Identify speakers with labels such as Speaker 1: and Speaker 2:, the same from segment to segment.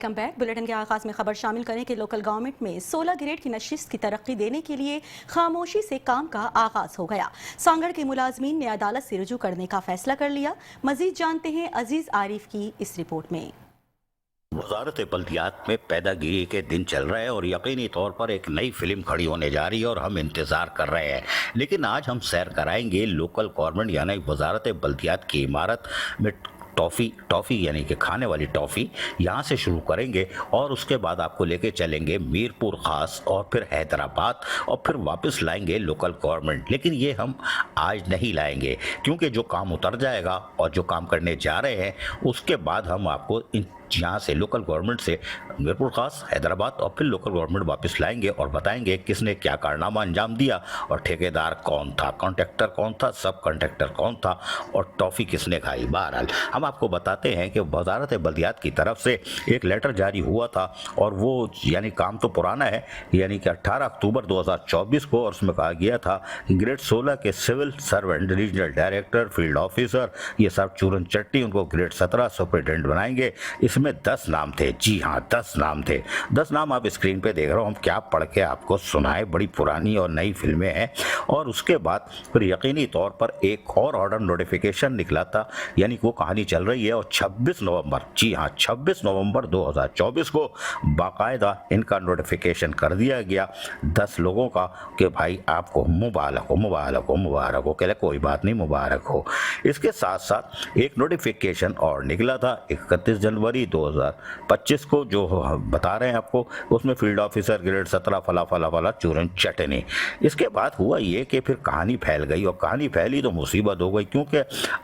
Speaker 1: Come back bulletin کے آغاز میں خبر شامل کریں کہ لوکل گورنمنٹ میں 16 گریڈ کی نشست کی ترقی دینے کے لیے خاموشی سے کام کا آغاز ہو گیا۔ سانگڑ کے ملازمین نے عدالت سے رجوع کرنے کا فیصلہ کر لیا۔ مزید جانتے ہیں عزیز عارف کی اس رپورٹ میں۔
Speaker 2: وزارت بلدیات میں پیدا گیری کے دن چل رہے ہیں اور یقینی طور پر ایک نئی فلم کھڑی ہونے جا رہی ہے اور ہم انتظار کر رہے ہیں، لیکن آج ہم سیر کرائیں گے لوکل گورنمنٹ یعنی وزارت بلدیات کی عمارت میں ٹافی یعنی کہ کھانے والی ٹافی یہاں سے شروع کریں گے اور اس کے بعد آپ کو لے کے چلیں گے میر پور خاص اور پھر حیدرآباد اور پھر واپس لائیں گے لوکل گورنمنٹ۔ لیکن یہ ہم آج نہیں لائیں گے کیونکہ جو کام اتر جائے گا اور جو کام کرنے جا رہے ہیں اس کے بعد ہم آپ کو یہاں سے لوکل گورنمنٹ سے میر پور خاص حیدرآباد اور پھر لوکل گورنمنٹ واپس لائیں گے اور بتائیں گے کس نے کیا کارنامہ انجام دیا اور ٹھیکیدار کون تھا، کانٹریکٹر کون تھا، سب کانٹریکٹر کون تھا اور ٹافی کس نے کھائی۔ بہرحال ہم آپ کو بتاتے ہیں کہ وزارت بلدیات کی طرف سے ایک لیٹر جاری ہوا تھا اور وہ یعنی کام تو پرانا ہے، یعنی کہ 18 اکتوبر 2024 کو، اور اس میں کہا گیا تھا گریڈ 16 کے civil servant regional director field officer یہ سب چورن چٹی ان کو گریڈ 17 سپرنٹینڈنٹ بنائیں گے۔ اس میں 10 نام تھے، جی ہاں 10 نام تھے۔ 10 نام آپ اسکرین پہ دیکھ رہے ہو، ہم کیا پڑھ کے آپ کو سنائے، بڑی پرانی اور نئی فلمیں ہیں۔ اور اس کے بعد پھر یقینی طور پر ایک اور آرڈر نوٹیفیکیشن نکلا تھا، یعنی وہ کہانی چل رہی ہے اور 26 نومبر، جی ہاں 26 نومبر 2024 کو باقاعدہ ان کا نوٹیفیکیشن کر دیا گیا 10 لوگوں کا کہ بھائی آپ کو مبارک ہو مبارک ہو مبارک ہو، کہ کوئی بات نہیں مبارک ہو۔ اس کے ساتھ ساتھ ایک نوٹیفیکیشن اور نکلا تھا 31 جنوری 2025 کو جو بتا رہے ہیں آپ کو، اس میں فیلڈ آفیسر گریڈ 17 فلا فلا فلا چورن چٹنی۔ اس کے بعد ہوا یہ کہ پھر کہانی پھیل گئی اور کہانی پھیلی تو مصیبت ہو گئی، کیونکہ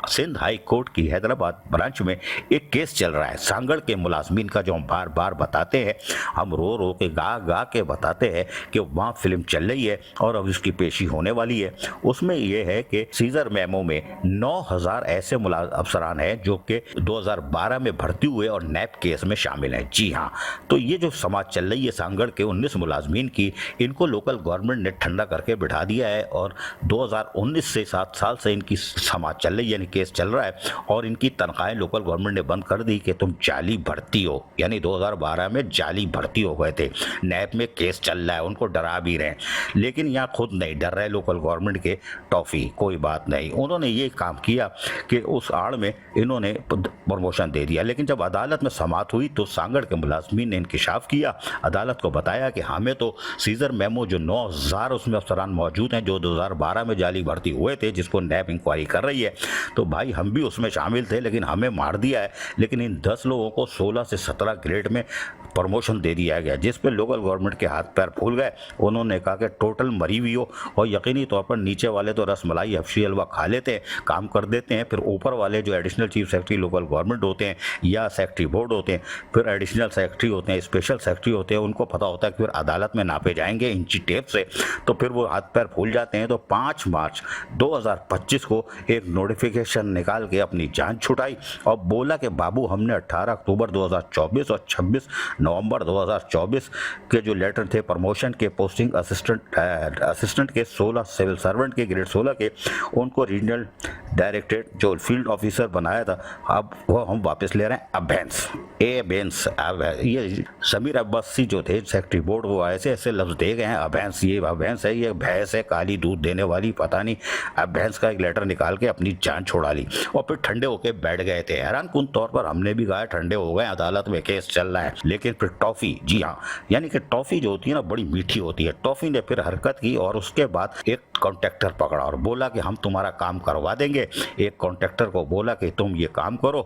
Speaker 2: سندھ ہائی کورٹ کی حیدرآباد برانچ میں ایک کیس چل رہا ہے سانگڑ کے ملازمین کا، جو ہم بار بار بتاتے ہیں، ہم رو رو کے گا کے بتاتے ہیں کہ وہاں فلم چل رہی ہے اور اب اس کی پیشی ہونے والی ہے۔ اس میں یہ ہے کہ سیزر میمو میں 9000 ایسے افسران ہیں جو کہ 2012 میں بھرتی ہوئے اور نیب کیس میں شامل ہیں، جی ہاں۔ تو یہ جو سماج چل رہی ہے سانگڑ کے 19 ملازمین کی، ان کو لوکل گورنمنٹ نے ٹھنڈا کر کے بٹھا دیا ہے اور 2019 سے 7 سال سے ان کی سماج چل رہی ہے، یعنی کیس چل رہا ہے اور ان کی تنخواہیں لوکل گورنمنٹ نے بند کر دی کہ تم جعلی بھرتی ہو، یعنی 2012 میں جعلی بھرتی ہو گئے تھے، نیب میں کیس چل رہا ہے، ان کو ڈرا بھی رہے ہیں، لیکن یہاں خود نہیں ڈر رہے لوکل گورنمنٹ کے ٹافی، کوئی بات نہیں۔ انہوں نے یہ کام کیا کہ اس آڑ میں انہوں نے پروموشن دے دیا، لیکن جب عدالت میں سماعت ہوئی تو سانگڑ کے ملازمین نے انکشاف کیا، عدالت کو بتایا کہ ہمیں تو سیزر میمو جو 9000 اس میں افسران موجود ہیں جو 2012 میں جعلی بھرتی ہوئے تھے، جس کو نیب انکوائری کر رہی ہے، تو بھائی ہم بھی اس میں شامل تھے لیکن ہمیں مار دیا ہے، لیکن ان 10 لوگوں کو 16 سے 17 گریڈ میں پروموشن دے دیا گیا، جس پہ لوکل گورنمنٹ کے ہاتھ پیر پھول گئے۔ انہوں نے کہا کہ ٹوٹل مری ہوئی ہو، اور یقینی طور پر نیچے والے تو رس ملائی حبشی حلوہ کھا لیتے ہیں، کام کر دیتے ہیں، پھر اوپر والے جو additional chief secretary local government ہوتے ہیں یا سیکرٹری بورڈ ہوتے ہیں، پھر ایڈیشنل سیکرٹری ہوتے ہیں، اسپیشل سیکرٹری ہوتے ہیں، ان کو پتہ ہوتا ہے کہ پھر عدالت میں ناپے جائیں گے انچی ٹیپ سے، تو پھر وہ ہاتھ پیر پھول جاتے ہیں۔ تو 5 مارچ 2025 کو ایک نوٹیفیکیشن نکال کے اپنی جان چھٹائی اور بولا کہ بابو ہم نے 18 اکتوبر 2024 اور 26 نومبر 2024 کے جو لیٹر تھے پروموشن کے، پوسٹنگ اسسٹنٹ کے 16 سول سرونٹ کے گریڈ 16 کے، ان کو ریجنل ڈائریکٹریٹ جو فیلڈ آفیسر بنایا تھا، اب وہ ہم واپس لے رہے ہیں ابینس۔ یہ سمیر عباسی جو تھے سیکرٹری بورڈ، وہ ایسے ایسے لفظ دے گئے ہیں، ابینس، یہ ابینس ہے، یہ بھینس ہے کالی دودھ دینے والی، پتہ نہیں، ابینس کا ایک لیٹر نکال کے اپنی جان چھوڑا لی اور پھر ٹھنڈے ہو کے بیٹھ گئے تھے۔ حیران کن طور پر ہم نے بھی کہا ٹھنڈے ہو گئے، عدالت میں کیس چل رہا ہے، لیکن پھر ٹافی، جی ہاں، یعنی کہ ٹافی جو ہوتی ہے نا بڑی میٹھی ہوتی ہے، ٹافی نے پھر حرکت کی اور اس کے بعد ایک کانٹریکٹر پکڑا اور بولا کہ ہم تمہارا کام کروا دیں گے۔ ایک کانٹریکٹر کو بولا کہ تم یہ کام کرو،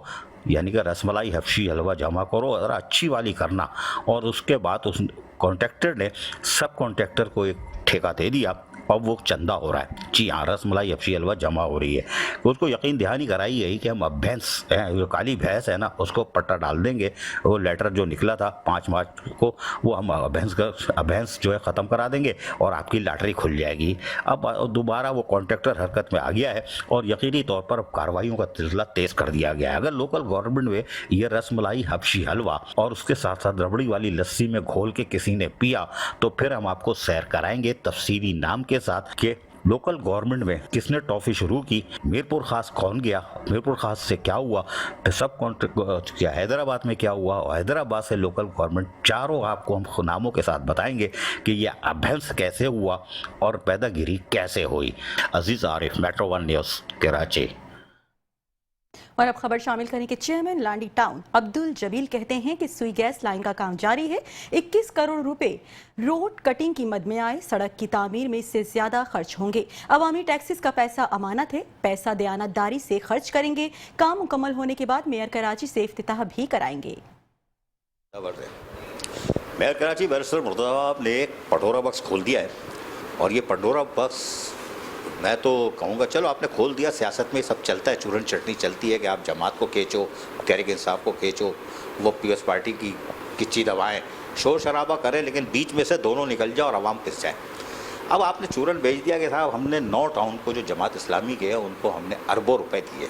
Speaker 2: یعنی کہ رس ملائی حبشی حلوہ جمع کرو، ذرا اچھی والی کرنا، اور اس کے بعد اس کانٹریکٹر نے سب کانٹریکٹر کو ایک ٹھیکہ دے دیا اور وہ چندہ ہو رہا ہے، جی ہاں رس ملائی حبشی حلوہ جمع ہو رہی ہے۔ اس کو یقین دہانی کرائی گئی کہ ہم اب بھینس جو کالی بھینس ہے نا اس کو پٹا ڈال دیں گے، وہ لیٹر جو نکلا تھا 5 مارچ کو، وہ ہم بھینس جو ہے ختم کرا دیں گے اور آپ کی لاٹری کھل جائے گی۔ اب دوبارہ وہ کانٹریکٹر حرکت میں آ گیا ہے اور یقینی طور پر کارروائیوں کا سلسلہ تیز کر دیا گیا ہے۔ اگر لوکل گورنمنٹ میں یہ رس ملائی حبشی حلوہ اور اس کے ساتھ ساتھ ربڑی والی لسی میں گھول کے کسی نے پیا تو پھر ہم آپ کو سیر کرائیں گے تفصیلی نام کے ساتھ کہ लोकल गवर्नमेंट में किसने टॉफी शुरू की, मीरपुर खास कौन गया, मीरपुर खास से क्या हुआ, सब क्या हैदराबाद में क्या हुआ, और हैदराबाद से लोकल गवर्नमेंट, चारों आपको हम नामों के साथ बताएंगे कि ये अभ्यंस कैसे हुआ और पैदागिरी कैसे हुई। Aziz Arif, metro one news, Karachi.
Speaker 1: और अब खबर शामिल करें कि चेयरमैन लांडी टाउन अब्दुल जबील कहते हैं कि सुई गैस लाइन का काम जारी है। 21 करोड़ रुपए रोड कटिंग की मद में आए, सड़क की तामीर में इससे ज्यादा खर्च होंगे। अवामी टैक्सेस का पैसा अमानत है, पैसा दयानतदारी से खर्च करेंगे। काम मुकम्मल होने के बाद मेयर कराची से इफ्तिताह भी कराएंगे।
Speaker 2: मेयर कराची बैरिस्टर मुर्तज़ा साहब ने एक पंडोरा बॉक्स खोल दिया है, और ये पंडोरा बॉक्स मैं तो कहूँगा, चलो आपने खोल दिया, सियासत में सब चलता है, चूरन चटनी चलती है कि आप जमात को खींचो, तहरीक इंसाफ को खींचो, वो पीएस पार्टी की किच्ची दबाएं, शोर शराबा करें, लेकिन बीच में से दोनों निकल जाए और आवाम पिस जाए। अब आपने चूरन भेज दिया कि साहब हमने 9 टाउन को जो जमात इस्लामी के हैं उनको हमने अरबों रुपए दिए।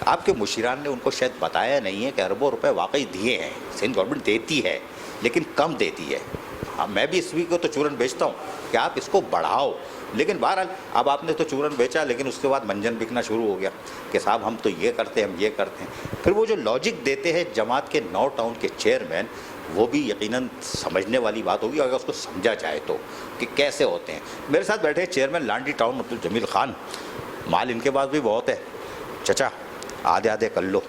Speaker 2: आपके मुशीरान ने उनको शायद बताया नहीं है कि अरबों रुपए वाकई दिए हैं, सिंध गवर्नमेंट देती है लेकिन कम देती है। हाँ, मैं भी इस वीक को तो चूरन बेचता हूँ कि आप इसको बढ़ाओ, लेकिन बहरहाल अब आपने तो चूरन बेचा, लेकिन उसके बाद मंजन बिकना शुरू हो गया कि साहब हम तो ये करते हैं, हम ये करते हैं। फिर वो जो लॉजिक देते हैं जमात के 9 टाउन के चेयरमैन, वो भी यकीनन समझने वाली बात होगी अगर उसको समझा जाए तो कि कैसे होते हैं। मेरे साथ बैठे हैं चेयरमैन लांडी टाउन अब्दुल जमील खान। माल इनके पास भी बहुत है, चचा आधे आधे कर लो,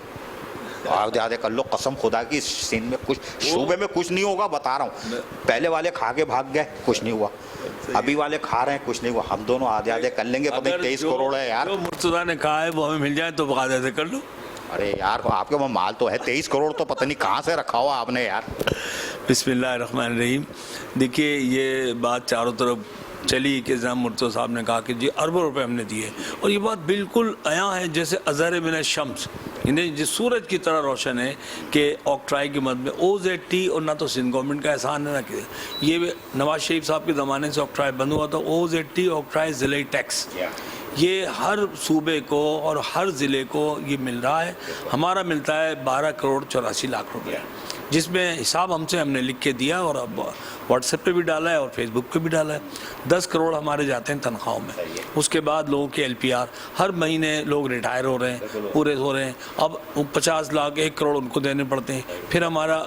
Speaker 2: आधे आधे कर लो, कसम खुदा की सीन में कुछ शूबे में कुछ नहीं होगा, बता रहा हूँ। पहले वाले खा के भाग गए, कुछ नहीं हुआ, अभी वाले खा रहे हैं, कुछ नहीं हुआ। हम दोनों आधे आधे कर लेंगे, पता नहीं 23 करोड़ है यार।
Speaker 3: जो मुर्तज़ा ने कहा है वो हमें मिल जाए तो आधे आधे कर लो।
Speaker 2: अरे यार आपके वहाँ माल तो है, 23 करोड़ तो पता नहीं कहाँ से रखा हुआ आपने यार।
Speaker 3: बिस्मिल्लाहिर्रहमानिर्रहीम। देखिए ये बात चारों तरफ चली कि जनाब मुर्तज़ा साहब ने कहा कि जी अरबों रुपए हमने दिए, और ये बात बिल्कुल आया है जैसे अज़हर मिन शम्स, इन्हें जिस सूरज की तरह रोशन है कि ऑक्ट्राई की मद में OZT, और ना तो सिंध गवर्नमेंट का एहसान है ना कि ये नवाज शरीफ साहब के ज़माने से ऑक्ट्राई बंद हुआ था। OZT ऑक्ट्राई ज़िले टैक्स, ये हर सूबे को और हर ज़िले को ये मिल रहा है। हमारा मिलता है 12 करोड़ 84 लाख रुपया, जिसमें हिसाब हमने लिख के दिया, और अब व्हाट्सएप पे भी डाला है और फेसबुक पे भी डाला है। 10 करोड़ हमारे जाते हैं तनख्वाहों में। उसके बाद लोगों के LPR, हर महीने लोग रिटायर हो रहे हैं, पूरे हो रहे हैं, अब 50 लाख 1 करोड़ उनको देने पड़ते हैं। फिर हमारा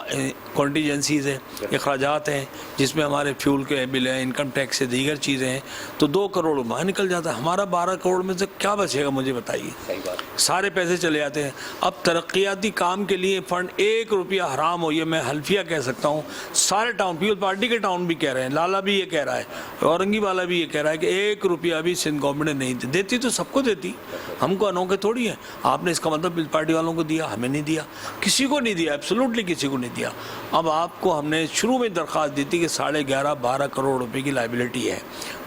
Speaker 3: कॉन्टीजेंसीज है, अखराजात हैं, जिसमें हमारे फ्यूल के बिल हैं, इनकम टैक्स से दीगर चीज़ें हैं, तो 2 करोड़ वहाँ निकल जाता है। हमारा 12 करोड़ में से क्या बचेगा मुझे बताइए, सारे पैसे चले जाते हैं। अब तरक्याती काम के लिए फंड 1 रुपया हराम हो, ये मैं हल्फिया कह सकता हूँ। सारे टाउन, पीपल पार्टी के टाउन भी कह रहे हैं, लाला भी ये कह रहा है, औरंगी वाला भी ये कह रहा है कि 1 रुपया भी सिंध गवर्नमेंट ने नहीं देती, तो सबको देती, हमको अनोखे थोड़ी है। आपने इसका मतलब पीपल पार्टी वालों को दिया, हमें नहीं दिया, किसी को नहीं दिया, एब्सोल्युटली किसी को नहीं दिया। अब आपको हमने शुरू में दरख्वास्त दी थी कि 11.5-12 करोड़ रुपए की लाइबिलिटी है,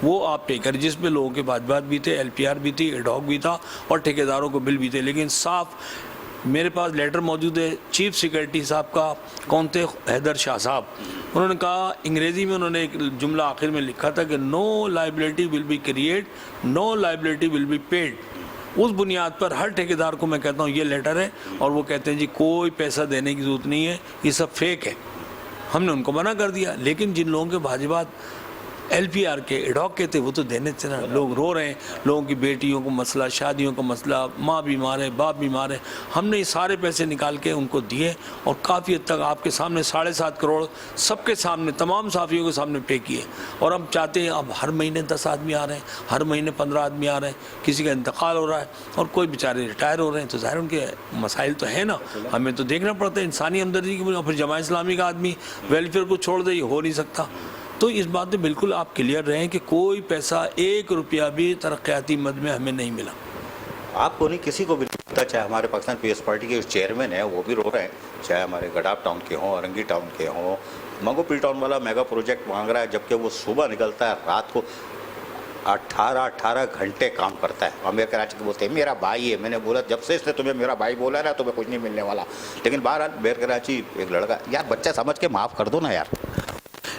Speaker 3: वो आप पे करें, जिसमें लोगों के वाजबात भी थे, LPR भी थी, एडॉक भी था, और ठेकेदारों को बिल भी थे। लेकिन साफ मेरे पास लेटर मौजूद है चीफ सेक्रेटरी साहब का, कौन थे, हैदर शाह साहब, उन्होंने कहा, अंग्रेज़ी में उन्होंने एक जुमला आखिर में लिखा था कि no liability will be create, no liability will be paid. उस बुनियाद पर हर ठेकेदार को मैं कहता हूँ ये लेटर है, और वो कहते हैं जी कोई पैसा देने की ज़रूरत नहीं है, ये सब फेक है। हमने उनको मना कर दिया, लेकिन जिन लोगों के वाजिबात LPR के एडॉक के थे वो तो देने थे ना। लोग रो रहे हैं, लोगों की बेटियों को मसला, शादियों का मसला, माँ बीमार है, बाप बीमार है, हमने ये सारे पैसे निकाल के उनको दिए, और काफ़ी हद तक आपके सामने 7.5 करोड़ सबके सामने, तमाम साफियों के सामने पे किए। और हम चाहते हैं, अब हर महीने 10 आदमी आ रहे हैं, हर महीने 15 आदमी आ रहे हैं, किसी का इंतकाल हो रहा है, और कोई बेचारे रिटायर हो रहे हैं, तो ज़ाहिर उनके मसाइल तो है ना, हमें तो देखना पड़ता है इंसानी हमदर्दी की। फिर जमात इस्लामी का आदमी वेलफेयर को छोड़ दे, ये हो नहीं सकता। तो इस बात में बिल्कुल आप क्लियर रहें कि कोई पैसा 1 रुपया भी तरक्याती मद में हमें नहीं मिला।
Speaker 2: आपको नहीं, किसी को भी नहीं पता, चाहे हमारे पाकिस्तान पीएस पार्टी के चेयरमैन हैं वो भी रो रहे हैं, चाहे हमारे गडाप टाउन के हों, औरंगी टाउन के हों, मंगोपीर टाउन वाला मेगा प्रोजेक्ट मांग रहा है, जबकि वो सुबह निकलता है, रात को 18 घंटे काम करता है। और मेरे कराची के बोलते हैं मेरा भाई है, मैंने बोला जब से इसने तुम्हें मेरा भाई बोला ना तुम्हें कुछ नहीं मिलने वाला। लेकिन बहरहाल मेरे कराची एक लड़का, यार बच्चा समझ के माफ़ कर दो ना यार।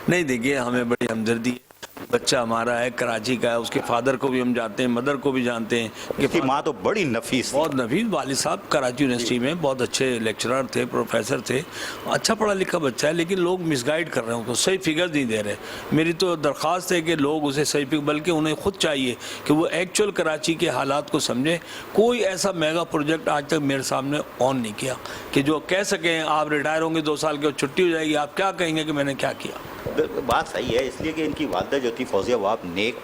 Speaker 3: नहीं देखिए, हमें बड़ी हमदर्दी है, बच्चा हमारा है, कराची का है, उसके फादर को भी हम जानते हैं, मदर को भी जानते हैं कि
Speaker 2: उसकी माँ तो बड़ी नफीस थी।
Speaker 3: बहुत नफीस वालिद साहब कराची यूनिवर्सिटी में बहुत अच्छे लेक्चरर थे, प्रोफेसर थे, अच्छा पढ़ा लिखा बच्चा है, लेकिन लोग मिसगाइड कर रहे हैं उसको, सही फिगर नहीं दे रहे। मेरी तो दरख्वास्त है कि लोग उसे सही फिगर, बल्कि उन्हें खुद चाहिए कि वो एक्चुअल कराची के हालात को समझें। कोई ऐसा मेगा प्रोजेक्ट आज तक मेरे सामने ऑन नहीं किया कि जो कह सकें आप रिटायर होंगे 2 साल के, छुट्टी हो जाएगी, आप क्या कहेंगे कि मैंने क्या किया।
Speaker 2: बात सही है, इसलिए कि इनकी वालदा जो थी फौजिया वहाब नेक,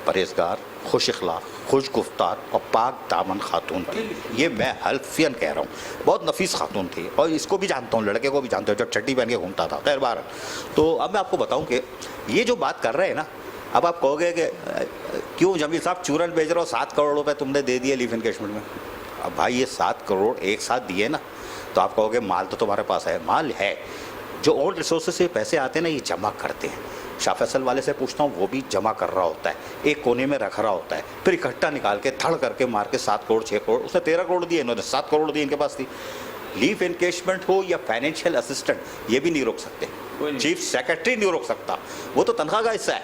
Speaker 2: परहेजगार, खुश अखलाक, खुश गुफ्तार और पाक दामन खातून थी। ये मैं हल्फियन कह रहा हूँ, बहुत नफीस खातून थी, और इसको भी जानता हूँ, लड़के को भी जानता हूँ, जब चड्डी पहन के घूमता था। खैर बार, तो अब मैं आपको बताऊँ कि ये जो बात कर रहे हैं ना, अब आप कहोगे कि क्यों जमील साहब चूरन बेच रहे हो, 7 करोड़ रुपए तुमने दे दिए लीव एनकेशमेंट में। अब भाई ये 7 करोड़ एक साथ दिए ना, तो आप कहोगे माल तो तुम्हारे पास है, माल है। जो ओल्ड रिसोर्सेज से पैसे आते हैं ना, ये जमा करते हैं। शाह फैसल वाले से पूछता हूँ, वो भी जमा कर रहा होता है, एक कोने में रख रहा होता है, फिर इकट्ठा निकाल के थड़ करके मार के 7 करोड़ 6 करोड़, उसने 13 करोड़ दिए, इन्होंने 7 करोड़ दिए, इनके पास थी। लीव एनकेशमेंट हो या फाइनेंशियल असिस्टेंट, ये भी नहीं रोक सकते, चीफ सेक्रेटरी नहीं रोक सकता, वो तो तनख्वाह का हिस्सा है,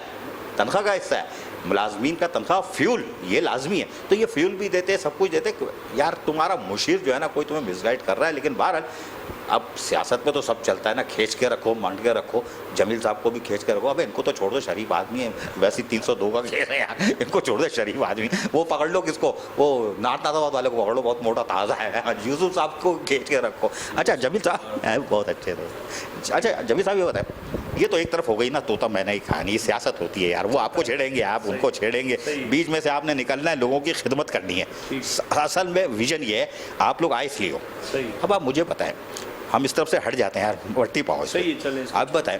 Speaker 2: तनख्वाह का हिस्सा है। मुलाजमीन का तनख्वाह, फ्यूल ये लाजमी है, तो ये फ्यूल भी देते हैं, सब कुछ देते हैं। यार तुम्हारा मुशीर जो है ना, कोई तुम्हें मिसगाइड कर रहा है, लेकिन बहरहाल अब सियासत में तो सब चलता है ना, खींच के रखो, मंड के रखो। जमील साहब को भी खींच के रखो। अब इनको तो छोड़ दो, शरीफ आदमी है, वैसे 302 का केस है यार, इनको छोड़ दो, शरीफ आदमी। वो पकड़ लो किसको, वो नाथनाथाबाद वाले को पकड़ लो, बहुत मोटा ताज़ा है। यूसुफ साहब को खींच के रखो। अच्छा जमील साहब बहुत अच्छे थे। अच्छा जमील साहब ये बताए, ये तो एक तरफ हो गई ना, तोता मैंने ही खानी, ये सियासत होती है यार, वो आपको छेड़ेंगे, आप उनको छेड़ेंगे, बीच में से आपने निकलना है, लोगों की खिदमत करनी है। असल में विजन ये है, आप लोग आए इसलिए हो। अब आप मुझे बताएं, हम इस तरफ से हट जाते हैं यार, वट्टी पाओ। आप बताएं,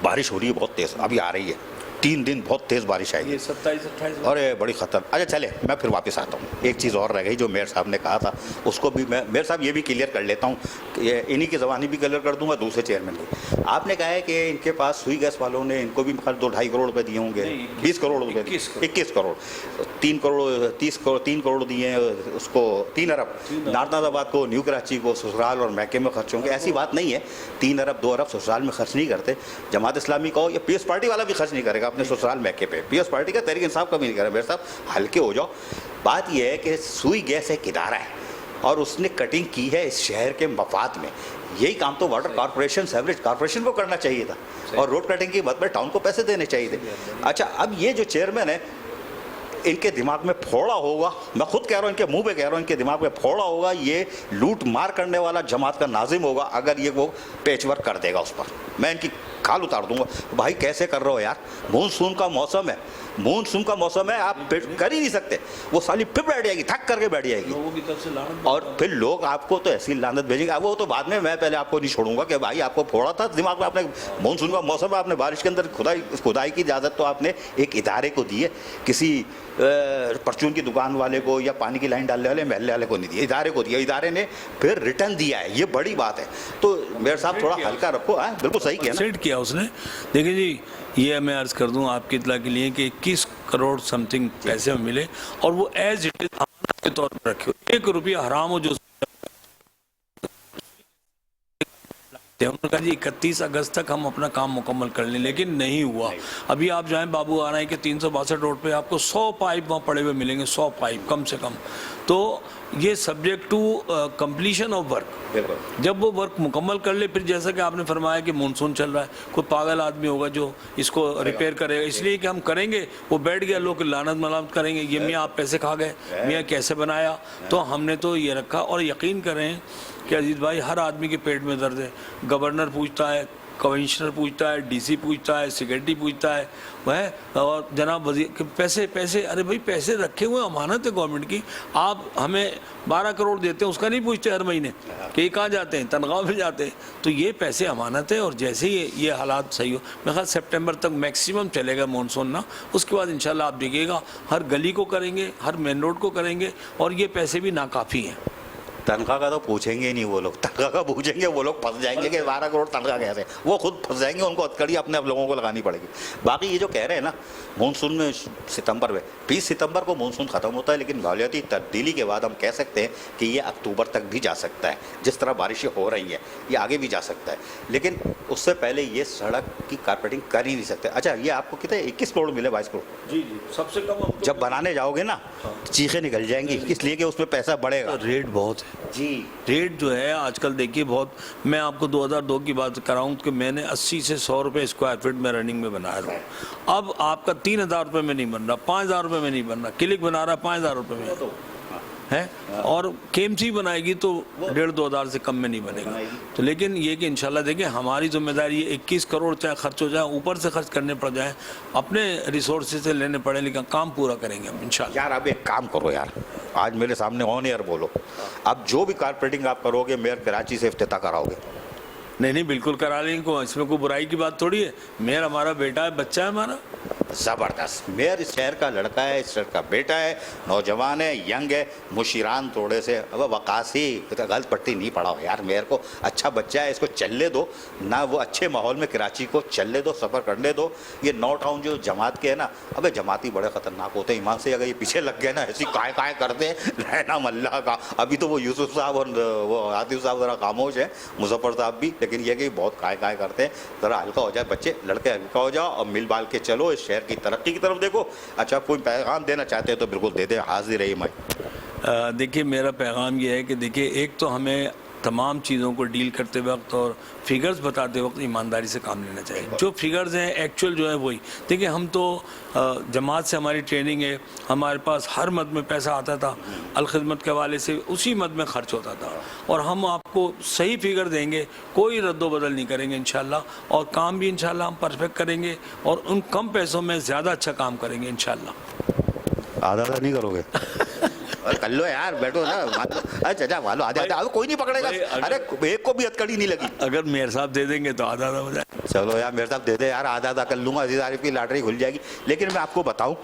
Speaker 2: बारिश हो रही है बहुत तेज़, अभी आ रही है, 3 दिन बहुत तेज़ बारिश आएगी,
Speaker 3: 27-28।
Speaker 2: अरे बड़ी खतर। अच्छा चले, मैं फिर वापस आता हूँ। एक चीज़ और रह गई जो मेयर साहब ने कहा था, उसको भी मैं मेयर साहब ये भी क्लियर कर लेता हूँ, इन्हीं की ज़बानी भी क्लियर कर दूंगा, दूसरे चेयरमैन की। आपने कहा है कि इनके पास सुई गैस वालों ने इनको भी 2-2.5 करोड़ रुपये दिए होंगे, 20 करोड़ रुपये, 21 करोड़, 3 करोड़ 30 करोड़ 3 करोड़ दिए हैं उसको, 3 अरब नाथनाथाबाद को, न्यू कराची को, ससुराल और मैके में खर्च होंगे। ऐसी बात नहीं है, 3 अरब 2 अरब ससुराल में खर्च नहीं करते। जमात इस्लामी को या पीएस पार्टी वाला भी खर्च नहीं करेगा अपने ससुराल मैके पे, पीएस पार्टी का तहरीक इंसाफ का भी नहीं करेगा। मेरे साहब हल्के हो जाओ। बात यह है कि सुई गैस एक इदारा है और उसने कटिंग की है इस शहर के मफाद में। यही काम तो वाटर कॉर्पोरेशन, सेवरेज कॉर्पोरेशन को करना चाहिए था, और रोड कटिंग की बात में टाउन को पैसे देने चाहिए थे। अच्छा अब ये जो चेयरमैन है, इनके दिमाग में फोड़ा होगा, मैं खुद कह रहा हूँ, इनके मुंह पे कह रहा हूँ, इनके दिमाग में फोड़ा होगा, ये लूट मार करने वाला जमात का नाजिम होगा, अगर ये वो पेच वर्क कर देगा उस पर, मैं इनकी खाल उतार दूंगा। भाई कैसे कर रहे हो यार, मानसून का मौसम है, मानसून का मौसम है, आप कर ही नहीं सकते। वो साली फिर बैठ जाएगी, थक करके बैठ जाएगी,
Speaker 3: लोगों की तरफ से लानत,
Speaker 2: और फिर लोग आपको तो ऐसी लानत भेजेंगे। वो तो बाद में, मैं पहले आपको नहीं छोड़ूंगा कि भाई आपको फोड़ा था दिमाग में, आपने मानसून का मौसम है, आपने बारिश के अंदर खुदाई की इजाज़त तो आपने एक इदारे को दी है, किसी परचून की दुकान वाले को या पानी की लाइन डालने वाले महल्ले वाले को नहीं दिया, इदारे को दिया, इदारे ने फिर रिटर्न दिया है, ये बड़ी बात है। तो मेयर साहब थोड़ा हल्का रखो। बिल्कुल सही किया ना,
Speaker 3: सेट किया उसने। देखिए जी, ये मैं अर्ज़ कर दूं आपकी इत्तला के लिए कि 21 करोड़ समथिंग पैसे में मिले, और वो एज इट इज अमानत के तौर पर रखे, 1 रुपया हराम हो जो उन्होंने कहा जी 31 अगस्त तक हम अपना काम मुकम्मल कर लें, लेकिन नहीं हुआ। अभी आप जाएं बाबू आ रहे हैं कि 362 रोड पे आपको 100 पाइप वहाँ पड़े हुए मिलेंगे, 100 पाइप कम से कम। तो ये subject to completion of work, जब वो वर्क मुकम्मल कर ले, फिर जैसा कि आपने फरमाया कि मानसून चल रहा है, कोई पागल आदमी होगा जो इसको रिपेयर करेगा, इसलिए कि हम करेंगे, वो बैठ गया, लोग लानत मलामत करेंगे, ये मियाँ आप पैसे खा गए, मियाँ कैसे बनाया। तो हमने तो ये रखा, और यकीन करें कि अजीत भाई, हर आदमी के पेट में दर्द है। गवर्नर पूछता है, कमिश्नर पूछता है, डीसी पूछता है, सेक्रेटरी पूछता है, वह और जनाब वजीर पैसे पैसे। अरे भाई पैसे रखे हुए अमानत है गवर्नमेंट की, आप हमें 12 करोड़ देते हैं, उसका नहीं पूछते हर महीने कि ये कहाँ जाते हैं, तनख्वाह में जाते हैं। तो ये पैसे अमानत है, और जैसे ही ये हालात सही हो, मैं ख्याल सितंबर तक मैक्सिमम चलेगा मानसून ना, उसके बाद इंशाल्लाह आप देखिएगा हर गली को करेंगे, हर मेन रोड को करेंगे, और ये पैसे भी नाकाफ़ी हैं।
Speaker 2: तनख्वाह का तो पूछेंगे ही नहीं वो लोग, तनख्वाह का पूछेंगे वो लोग फंस जाएंगे कि 12 करोड़ तनख्वाह कैसे, वो खुद फंस जाएंगे, उनको हथकड़ी अपने आप लोगों को लगानी पड़ेगी। बाकी ये जो कह रहे हैं ना मानसून में सितंबर में, 20 सितंबर को मानसून ख़त्म होता है, लेकिन माहौलियाती तब्दीली के बाद हम कह सकते हैं कि ये अक्टूबर तक भी जा सकता है। जिस तरह बारिशें हो रही हैं ये आगे भी जा सकता है, लेकिन उससे पहले ये सड़क की कारपेटिंग कर ही नहीं सकते। अच्छा, ये आपको कितने 21 करोड़ मिले, 22 करोड़?
Speaker 3: जी जी, सबसे कम हम
Speaker 2: जब बनाने जाओगे ना चीखें निकल जाएंगी, इसलिए कि उसमें पैसा बढ़ेगा।
Speaker 3: रेट बहुत है
Speaker 2: जी,
Speaker 3: रेट जो है आजकल देखिए बहुत। मैं आपको 2002 की बात कराऊं कि मैंने 80 से 100 रुपये स्क्वायर फीट में रनिंग में बनाया था। अब आपका 3,000 रुपये में नहीं बन रहा, 5,000 रुपये में नहीं बन रहा, क्लिक बना रहा 5,000 रुपये में है, और केएमसी बनाएगी तो 1,500-2 हज़ार से कम में नहीं बनेगा। तो लेकिन ये कि इंशाल्लाह देखिए हमारी जिम्मेदारी ये 21 करोड़ चाहे खर्च हो जाए, ऊपर से खर्च करने पड़ जाए, अपने रिसोर्सेज से लेने पड़े, लेकिन काम पूरा करेंगे हम इंशाल्लाह।
Speaker 2: यार आप एक काम करो यार, आज मेरे सामने ऑन एयर बोलो, अब जो भी कारपेटिंग आप करोगे मेयर कराची से इफ्तिताह कराओगे?
Speaker 3: नहीं नहीं, बिल्कुल करा लेंगे, इसमें कोई बुराई की बात थोड़ी है। मेयर हमारा बेटा है, बच्चा है हमारा।
Speaker 2: ज़बरदस्त, मेयर इस शहर का लड़का है, इस शहर का बेटा है, नौजवान है, यंग है, मुशीरान थोड़े से, अब वकासी गलत पट्टी नहीं पड़ा हो यार मेयर को, अच्छा बच्चा है, इसको चलने दो ना, वो अच्छे माहौल में कराची को चलने दो, सफ़र करने दो। ये नौ टाउन जो जमात के है ना, अबे जमाती बड़े ख़तरनाक होते हैं, ईमान से अगर ये पीछे लग गए ना ऐसी काय काय करते हैं, रहना मल्ला का। अभी तो वो यूसुफ साहब और वो आतिफ साहब ज़रा खामोश है, मुजफ्फर साहब भी, लेकिन ये कि बहुत काय काय करते हैं। ज़रा हल्का हो जाए बच्चे, लड़के हल्का हो जाओ और मिल बाल के चलो, इस शहर की तरक्की की तरफ देखो। अच्छा, कोई पैगाम देना चाहते हैं तो बिल्कुल दे दे, हाजिर रही मैं।
Speaker 3: देखिए मेरा पैगाम ये है कि देखिए एक तो हमें तमाम चीज़ों को डील करते वक्त और फिगर्स बताते वक्त ईमानदारी से काम लेना चाहिए। जो फिगर्स हैं एक्चुअल जो है वही देखिए। हम तो जमात से हमारी ट्रेनिंग है, हमारे पास हर मद में पैसा आता था, अलखिदमत के हवाले से उसी मद में खर्च होता था, और हम आपको सही फिगर देंगे, कोई रद्दो बदल नहीं करेंगे इंशाल्लाह, और काम भी इंशाल्लाह हम परफेक्ट करेंगे, और उन कम पैसों में ज़्यादा अच्छा काम करेंगे इंशाल्लाह।
Speaker 2: आधा नहीं करोगे? अरे कर लो यार, बैठो ना, अरे चाचा वालो आधे आधे, कोई नहीं पकड़ेगा। अरे एक को भी हथकड़ी नहीं लगी।
Speaker 3: अगर मेयर साहब दे देंगे तो आधा आधा हो जाए।
Speaker 2: चलो यार मेरे साहब दे दे यार, आधा आधा कर लूँगा, अजीज आरिफ की लॉटरी खुल जाएगी। लेकिन मैं आपको बताऊँ,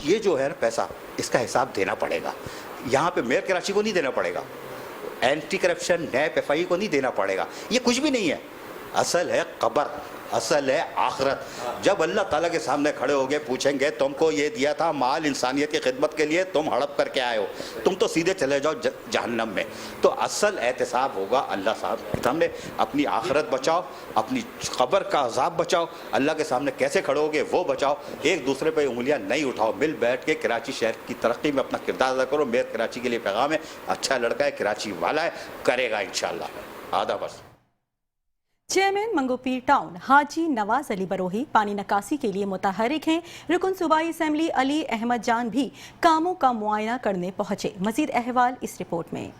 Speaker 2: ये जो है ना पैसा, इसका हिसाब देना पड़ेगा। यहाँ पे मेयर कराची को नहीं देना पड़ेगा, एंटी करप्शन नैब FI को नहीं देना पड़ेगा, ये कुछ भी नहीं है। असल है कब्र, असल है आखिरत। जब अल्लाह ताला के सामने खड़े होगे, पूछेंगे तुमको ये दिया था माल इंसानियत की खिदमत के लिए, तुम हड़प करके आए हो, तुम तो सीधे चले जाओ जहन्नम में। तो असल एहतसाब होगा अल्लाह साहब के सामने। अपनी आखिरत बचाओ, अपनी कब्र का अजाब बचाओ, अल्लाह के सामने कैसे खड़े होगे वो बचाओ। एक दूसरे पर उंगलियां नहीं उठाओ, मिल बैठ के कराची शहर की तरक्की में अपना किरदार अदा करो। मेयर कराची के लिए पैगाम है, अच्छा लड़का है, कराची वाला है, करेगा इंशाल्लाह। आधा बस।
Speaker 1: चेयरमैन मंगोपीर टाउन हाजी नवाज अली बरोही पानी निकासी के लिए मुतहरिक हैं। रुकन सूबाई असेंबली अली अहमद जान भी कामों का मुआयना करने पहुंचे। मजीद अहवाल इस रिपोर्ट में।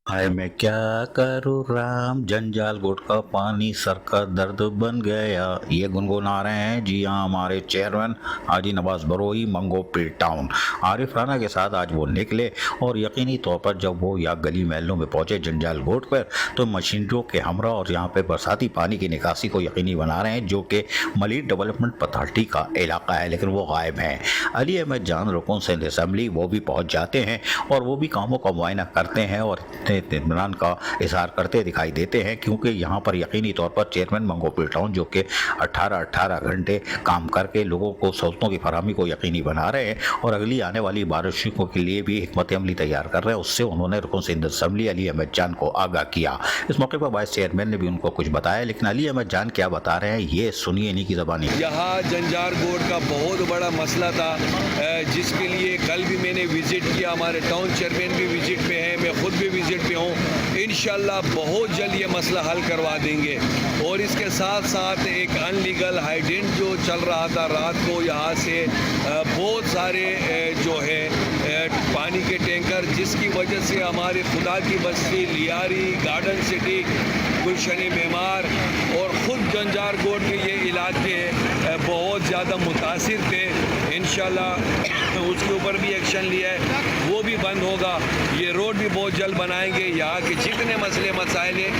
Speaker 2: हाय मैं क्या करूँ राम, जंजाल गुट का पानी सर का दर्द बन गया, ये गुनगुना रहे हैं जी हाँ हमारे चेयरमैन हाजी नवाज बरोही मंगोपीर टाउन। आरिफ राना के साथ आज वो निकले और यकीनी तौर पर जब वो या गली महलों में पहुंचे जंजाल गोट पर, तो मशीनरों के हमरा और यहाँ पे बरसाती पानी की निकासी को यकीनी बना रहे हैं, जो कि मलिक डेवलपमेंट पथाटी का इलाका है, लेकिन वो गायब हैं। अली अहमद जान रुकन सिंध असम्बली वो भी पहुँच जाते हैं और वो भी कामों का मुआयना करते हैं और इत्मीनान का इजहार करते दिखाई देते हैं, क्योंकि यहाँ पर यकीनी तौर पर चेयरमैन मंगोपीर टाउन जो कि 18 घंटे काम करके लोगों को सहूलतों की फराहमी को यकीनी बना रहे हैं और अगली आने वाली बारिशों के लिए भी हिकमत अमली तैयार कर रहे हैं, उससे उन्होंने रुकन सिंध असम्बली अली अहमद जान को आगाह किया। इस मौके पर वाइस चेयरमैन ने भी उनको कुछ बताया, लेकिन अली अहमद जान क्या बता रहे हैं ये सुनिए इन्हीं की ज़बानी।
Speaker 4: यहाँ जंजार गोट का बहुत बड़ा मसला था, जिसके लिए कल भी मैंने विजिट किया, हमारे टाउन चेयरमैन भी विजिट पे है, मैं खुद भी विजिट पे हूँ। इंशाल्लाह बहुत जल्द ये मसला हल करवा देंगे। और इसके साथ साथ एक अनलीगल हाइडेंट जो चल रहा था रात को, यहाँ से बहुत सारे जो है पानी के टैंकर, जिसकी वजह से हमारे खुदा की बस्ती लियारी, गार्डन सिटी, गुलशन मेमार और ख़ुद जंजार गोट के ये इलाके बहुत ज़्यादा मुतासिर थे। इंशाल्लाह उसके ऊपर भी एक्शन लिया है, वो भी बंद होगा। ये रोड भी बहुत जल्द बनाएंगे। यहाँ के जितने मसले मसाइल हैं,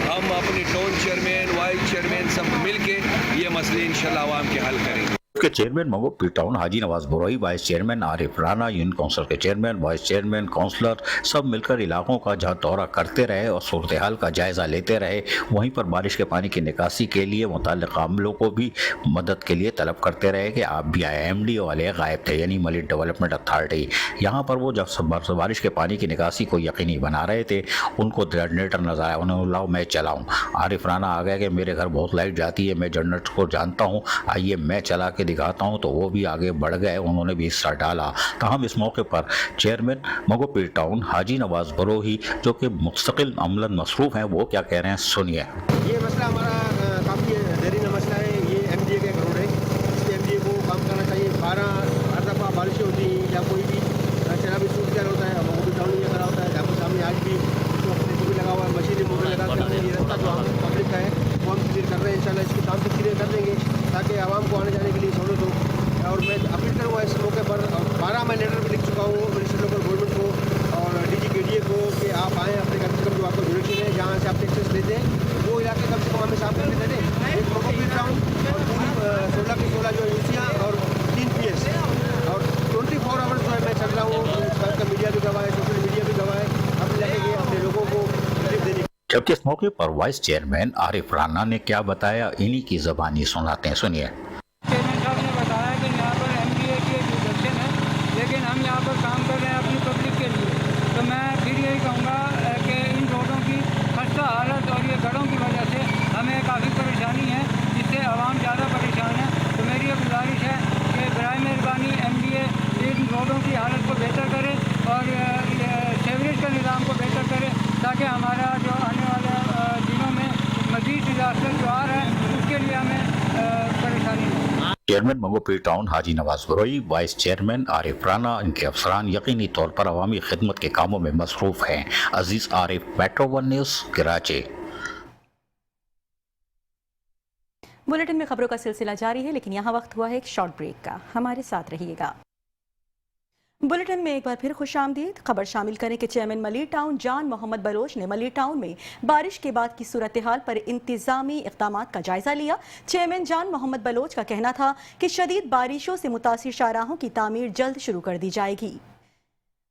Speaker 4: हम अपने टाउन चेयरमैन वाइस चेयरमैन सब मिल के ये मसले इंशाल्लाह आवाम के हल करेंगे।
Speaker 2: के चेयरमैन मंगो पी town Haji Nawaz Brohi, vice chairman Arif Rana, union council के चेयरमैन, वाइस चेयरमैन, काउंसलर सब मिलकर इलाकों का जहां दौरा करते रहे और सूरत हाल का जायजा लेते रहे, वहीं पर बारिश के पानी की निकासी के लिए मुताल्लिक़ अमलों को भी मदद के लिए तलब करते रहे कि आप भी आए। MD वाले गायब थे, यानी मलिक डेवलपमेंट अथॉरिटी। यहाँ पर वो जब बारिश के पानी की निकासी को यकीनी बना रहे थे, उनको जनरेटर नजर आया, उन्होंने लाओ मैं चलाऊँ। आरिफ राना आ गया कि मेरे घर बहुत लाइट जाती है, मैं जनरेटर को जानता हूँ, आइए मैं चला के दिखाता हूं। तो वो भी आगे बढ़ गए, उन्होंने भी हिस्सा डाला। ताहम इस मौके पर चेयरमैन मंगो पी टाउन हाजी नवाज बरोही, जो कि मुस्तकिल अमलन मसरूफ हैं, वो क्या कह रहे हैं सुनिए।
Speaker 5: ये मसला हमारा काफ़ी देरीन मसला है। ये MDA का एक रोड है, इस पर MDA को काम करना चाहिए। हर दफ़ा बारिशें होती हैं या कोई भी शराबी सूट तैयार होता है, मंगो पी टाउन ये खड़ा होता है। जहाँ पर सामने आज भी लगा हुआ है, मशीनी मोटर लगा कर ये रास्ता जो हम पब्लिक का है वो हम क्लियर कर रहे हैं। इंशाल्लाह इसके काम से क्लियर कर देंगे ताकि आवाम को आने जाने के लिए सहूलत हो। और मैं अपील करूँगा इस मौके पर, 12 मैं लेटर भी लिख चुका हूँ मिनिस्टर लोकल गवर्नमेंट को और DG KDA को कि आप आएँ, अपने कम से कम जो आपको जुड़ेशन है जहाँ से आप टैक्सेस लेते हैं वो इलाके कम से कम हमें साफ करके दे दें। एक मंगो पी टाउन और पूरी 16 की 16 जो यूसियाँ और 3 PS और 24 आवर्स जो है मैं चल रहा हूँ। इस बात का मीडिया भी गवाह है, सोशल मीडिया भी गवाह है, अपने इलाके के अपने लोगों को रिलीफ देने।
Speaker 2: जबकि इस मौके पर वाइस चेयरमैन आरिफ राना ने क्या बताया, इन्हीं की ज़बानी सुनाते हैं, सुनिए।
Speaker 6: चेयरमैन साहब ने बताया कि यहाँ पर MDA की एक डिडक्शन है, लेकिन हम यहाँ पर काम कर रहे हैं अपनी पब्लिक के लिए। तो मैं फिर यही कहूँगा कि इन रोडों की खस्ता हालत और ये गढ़ों की वजह से हमें काफ़ी परेशानी है, जिससे आवाम ज़्यादा परेशान है। तो मेरी ये गुजारिश है कि बराए मेहरबानी MDA इन रोडों की हालत को बेहतर करे और सीवरेज का निज़ाम को बेहतर करे, ताकि हमारा जो आने वाले दिनों में मज़ीद डिजास्टर जो आ रहा है उसके लिए हमें परेशानी हो।
Speaker 2: चेयरमैन मंगो पी town Haji Nawaz Baroi, vice chairman Arif Rana, इनके अफसरान यकीनी तौर पर अवामी खिदमत के कामों में मसरूफ हैं। Aziz Arif, metro 1 news, Karachi.
Speaker 1: Bulletin में खबरों का सिलसिला जारी है, लेकिन यहाँ वक्त हुआ है एक शॉर्ट ब्रेक का। हमारे साथ रहिएगा। बुलेटिन में एक बार फिर खुशामदीद। खबर शामिल करें कि चेयरमैन मलिक टाउन जान मोहम्मद बलोच ने मलिक टाउन में बारिश के बाद की सूरत हाल पर इंतजामी इक़दामात का जायजा लिया। चेयरमैन जान मोहम्मद बलोच का कहना था कि शदीद बारिशों से मुतासिर शाहराहों की तामीर जल्द शुरू कर दी जाएगी।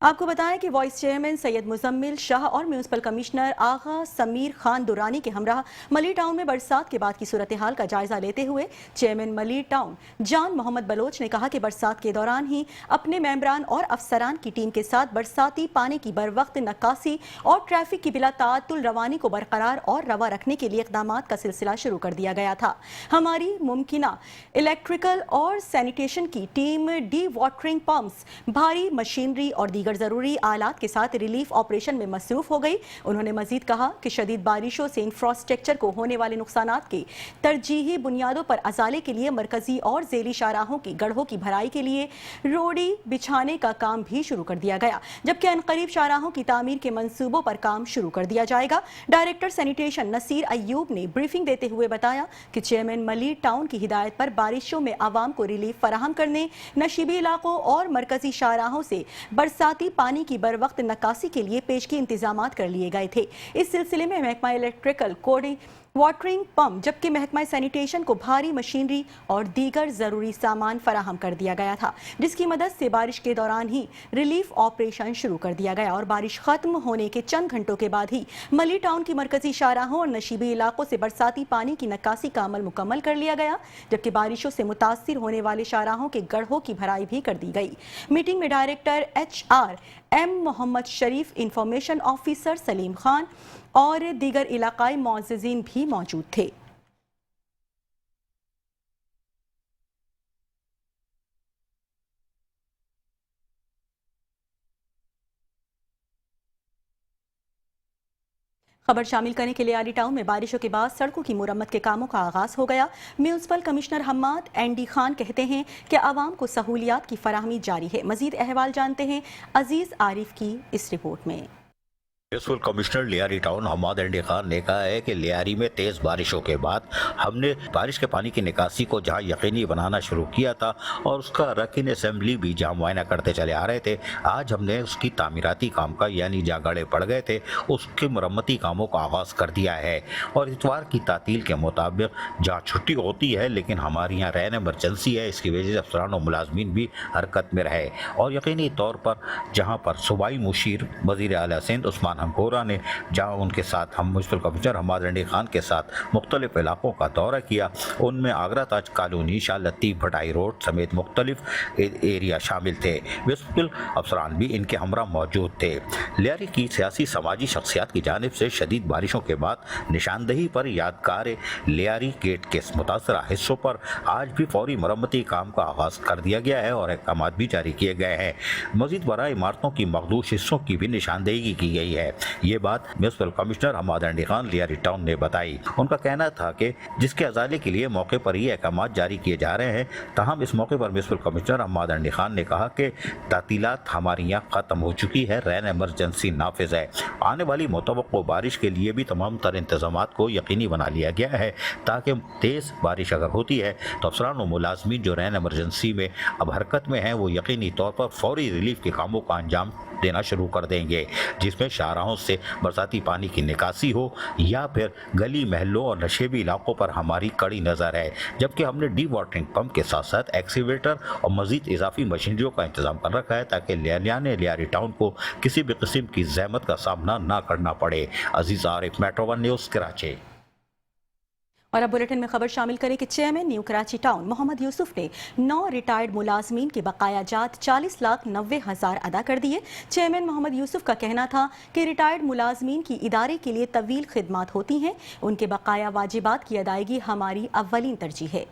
Speaker 1: आपको बताएं कि वाइस चेयरमैन सैयद मुजम्मिल शाह और म्यूनसिपल कमिश्नर आगा समीर खान दुरानी के हमरा मलिक टाउन में बरसात के बाद की सूरत हाल का जायजा लेते हुए चेयरमैन मलिक टाउन जान मोहम्मद बलोच ने कहा कि बरसात के दौरान ही अपने मेंबरान और अफसरान की टीम के साथ बरसाती पानी की बर वक्त नक्कासी और ट्रैफिक की बिला ताअत्तुल रवानी को बरकरार और रवा रखने के लिए इक़दामात का सिलसिला शुरू कर दिया गया था। हमारी मुमकिना इलेक्ट्रिकल और सैनिटेशन की टीम डी वाटरिंग पंप्स, भारी मशीनरी और दीगर जरूरी आलात के साथ रिलीफ ऑपरेशन में मसरूफ हो गई। उन्होंने मजीद कहा कि शदीद बारिशों से इंफ्रास्ट्रक्चर को होने वाले नुकसानात के तरजीही बुनियादों पर अजाले के लिए मरकजी और ज़ेली शाहराहों की गढ़ों की भराई के लिए रोड़ी बिछाने का काम भी शुरू कर दिया गया, जबकि अनकरीब शाहराहों की तामीर के मंसूबों पर काम शुरू कर दिया जाएगा। डायरेक्टर सैनिटेशन नसीर अयूब ने ब्रीफिंग देते हुए बताया कि चेयरमैन मलिक टाउन की हिदायत पर बारिशों में आवाम को रिलीफ फराहम करने, नशीबी इलाकों और मरकजी शाहराहों से बरसाती पानी की बर वक्त नक्कासी के लिए पेशगी इंतजामात कर लिए गए थे। इस सिलसिले में महकमा इलेक्ट्रिकल कोडिंग वाटरिंग पंप जबकि महकमा सैनिटेशन को भारी मशीनरी और दीगर जरूरी सामान फराहम कर दिया गया था, जिसकी मदद से बारिश के दौरान ही रिलीफ ऑपरेशन शुरू कर दिया गया और बारिश खत्म होने के चंद घंटों के बाद ही मलिक टाउन की मरकजी शाहराहों और नशीबी इलाकों से बरसाती पानी की नक्कासी का अमल मुकम्मल कर लिया गया, जबकि बारिशों से मुतासिर होने वाले शाहराहों के गढ़ों की भराई भी कर दी गई। मीटिंग में डायरेक्टर HR M मोहम्मद शरीफ, इंफॉर्मेशन ऑफिसर सलीम खान और दीगर इलाकाई मुअज़्ज़िज़ीन भी मौजूद थे। खबर शामिल करने के लिए आली टाउन में बारिशों के बाद सड़कों की मुरम्मत के कामों का आगाज हो गया। Municipal commissioner Hammad ND Khan कहते हैं कि आवाम को सहूलियात की फराहमी जारी है। मजीद अहवाल जानते हैं अजीज आरिफ की इस रिपोर्ट में।
Speaker 2: Municipal commissioner Lyari town Hammad Andi Khan ने कहा है कि लियारी में तेज बारिशों के बाद हमने बारिश के पानी की निकासी को जहां यकीनी बनाना शुरू किया था और उसका रकिन असेंबली भी जहां मुआयना करते चले आ रहे थे, आज हमने उसकी तामीराती काम का यानी जहां गड़े पड़ गए थे उसके मरम्मती कामों का आगाज कर दिया है। और इतवार की तातील के मुताबिक जहाँ छुट्टी होती है लेकिन हमारे यहाँ रैन एमरजेंसी है, इसकी वजह से अफसरान और मुलाजमीन भी हरकत में रहे और यकीनी तौर पर जहाँ पर सूबाई मुशीर वज़ीर आला सिंध उस्मान हमकोरा ने जहाँ उनके साथ हम म्यूनिसिपल कमिश्नर हमाद एंडी खान के साथ मुख्तलिफ इलाकों का दौरा किया, उनमें आगरा ताज कॉलोनी, शाह लतीफ़ भटाई रोड समेत मुख्तलिफ एरिया शामिल थे। म्यूनिसिपल अफसरान भी इनके हमरा मौजूद थे। लियारी की सियासी समाजी शख्सियात की जानिब से शदीद बारिशों के बाद निशानदही पर यादगार लियारी गेट के मुतासरा हिस्सों पर आज भी फौरी मरम्मती काम का आगाज कर दिया गया है और अहकाम भी जारी किए गए हैं। मजीद बराए इमारतों की मखदूश हिस्सों की भी निशानदेही की गई है। ये बात municipal commissioner Hammad Andi Khan Lyari town ने बताई। उनका कहना था कि जिसके अजाले के लिए मौके पर ही अहकाम जारी किए जा रहे हैं, तहम इस मौके पर म्यूनिसिपल कमिश्नर हमाद एंडी खान ने कहा कि तातीलात हमारी यहाँ ख़त्म हो चुकी है, रैन एमरजेंसी नाफिज है। आने वाली मुतवक्को बारिश के लिए भी तमाम तर इंतजामात को यकीनी बना लिया गया है ताकि तेज़ बारिश अगर होती है तो अफसरान और मुलाजमीन जो रैन एमरजेंसी में अब हरकत में हैं वो यकीनी तौर पर फौरी रिलीफ के कामों का अंजाम देना शुरू कर देंगे, जिसमें शाहराहों से बरसाती पानी की निकासी हो या फिर गली महलों और नशेबी इलाकों पर हमारी कड़ी नज़र है। जबकि हमने डी वाटरिंग पंप के साथ साथ एक्सीवेटर और मजीद इजाफी मशीनरियों का इंतजाम कर रखा है ताकि लियारी टाउन को किसी भी किस्म की जहमत का सामना ना करना पड़े। Aziz Arif, metro 1 news, Karachi.
Speaker 1: और अब बुलेटिन में खबर शामिल करें कि chairman new Karachi town Mohammad Yusuf ने 9 रिटायर्ड मुलाजमीन के बकाया जात 40,90,000 अदा कर दिए। चेयरमैन मोहम्मद यूसुफ का कहना था कि रिटायर्ड मुलाजमीन की इदारे के लिए तवील खिदमात होती हैं, उनके बकाया वाजिबात की अदायगी हमारी अव्वलीन तरजीह है।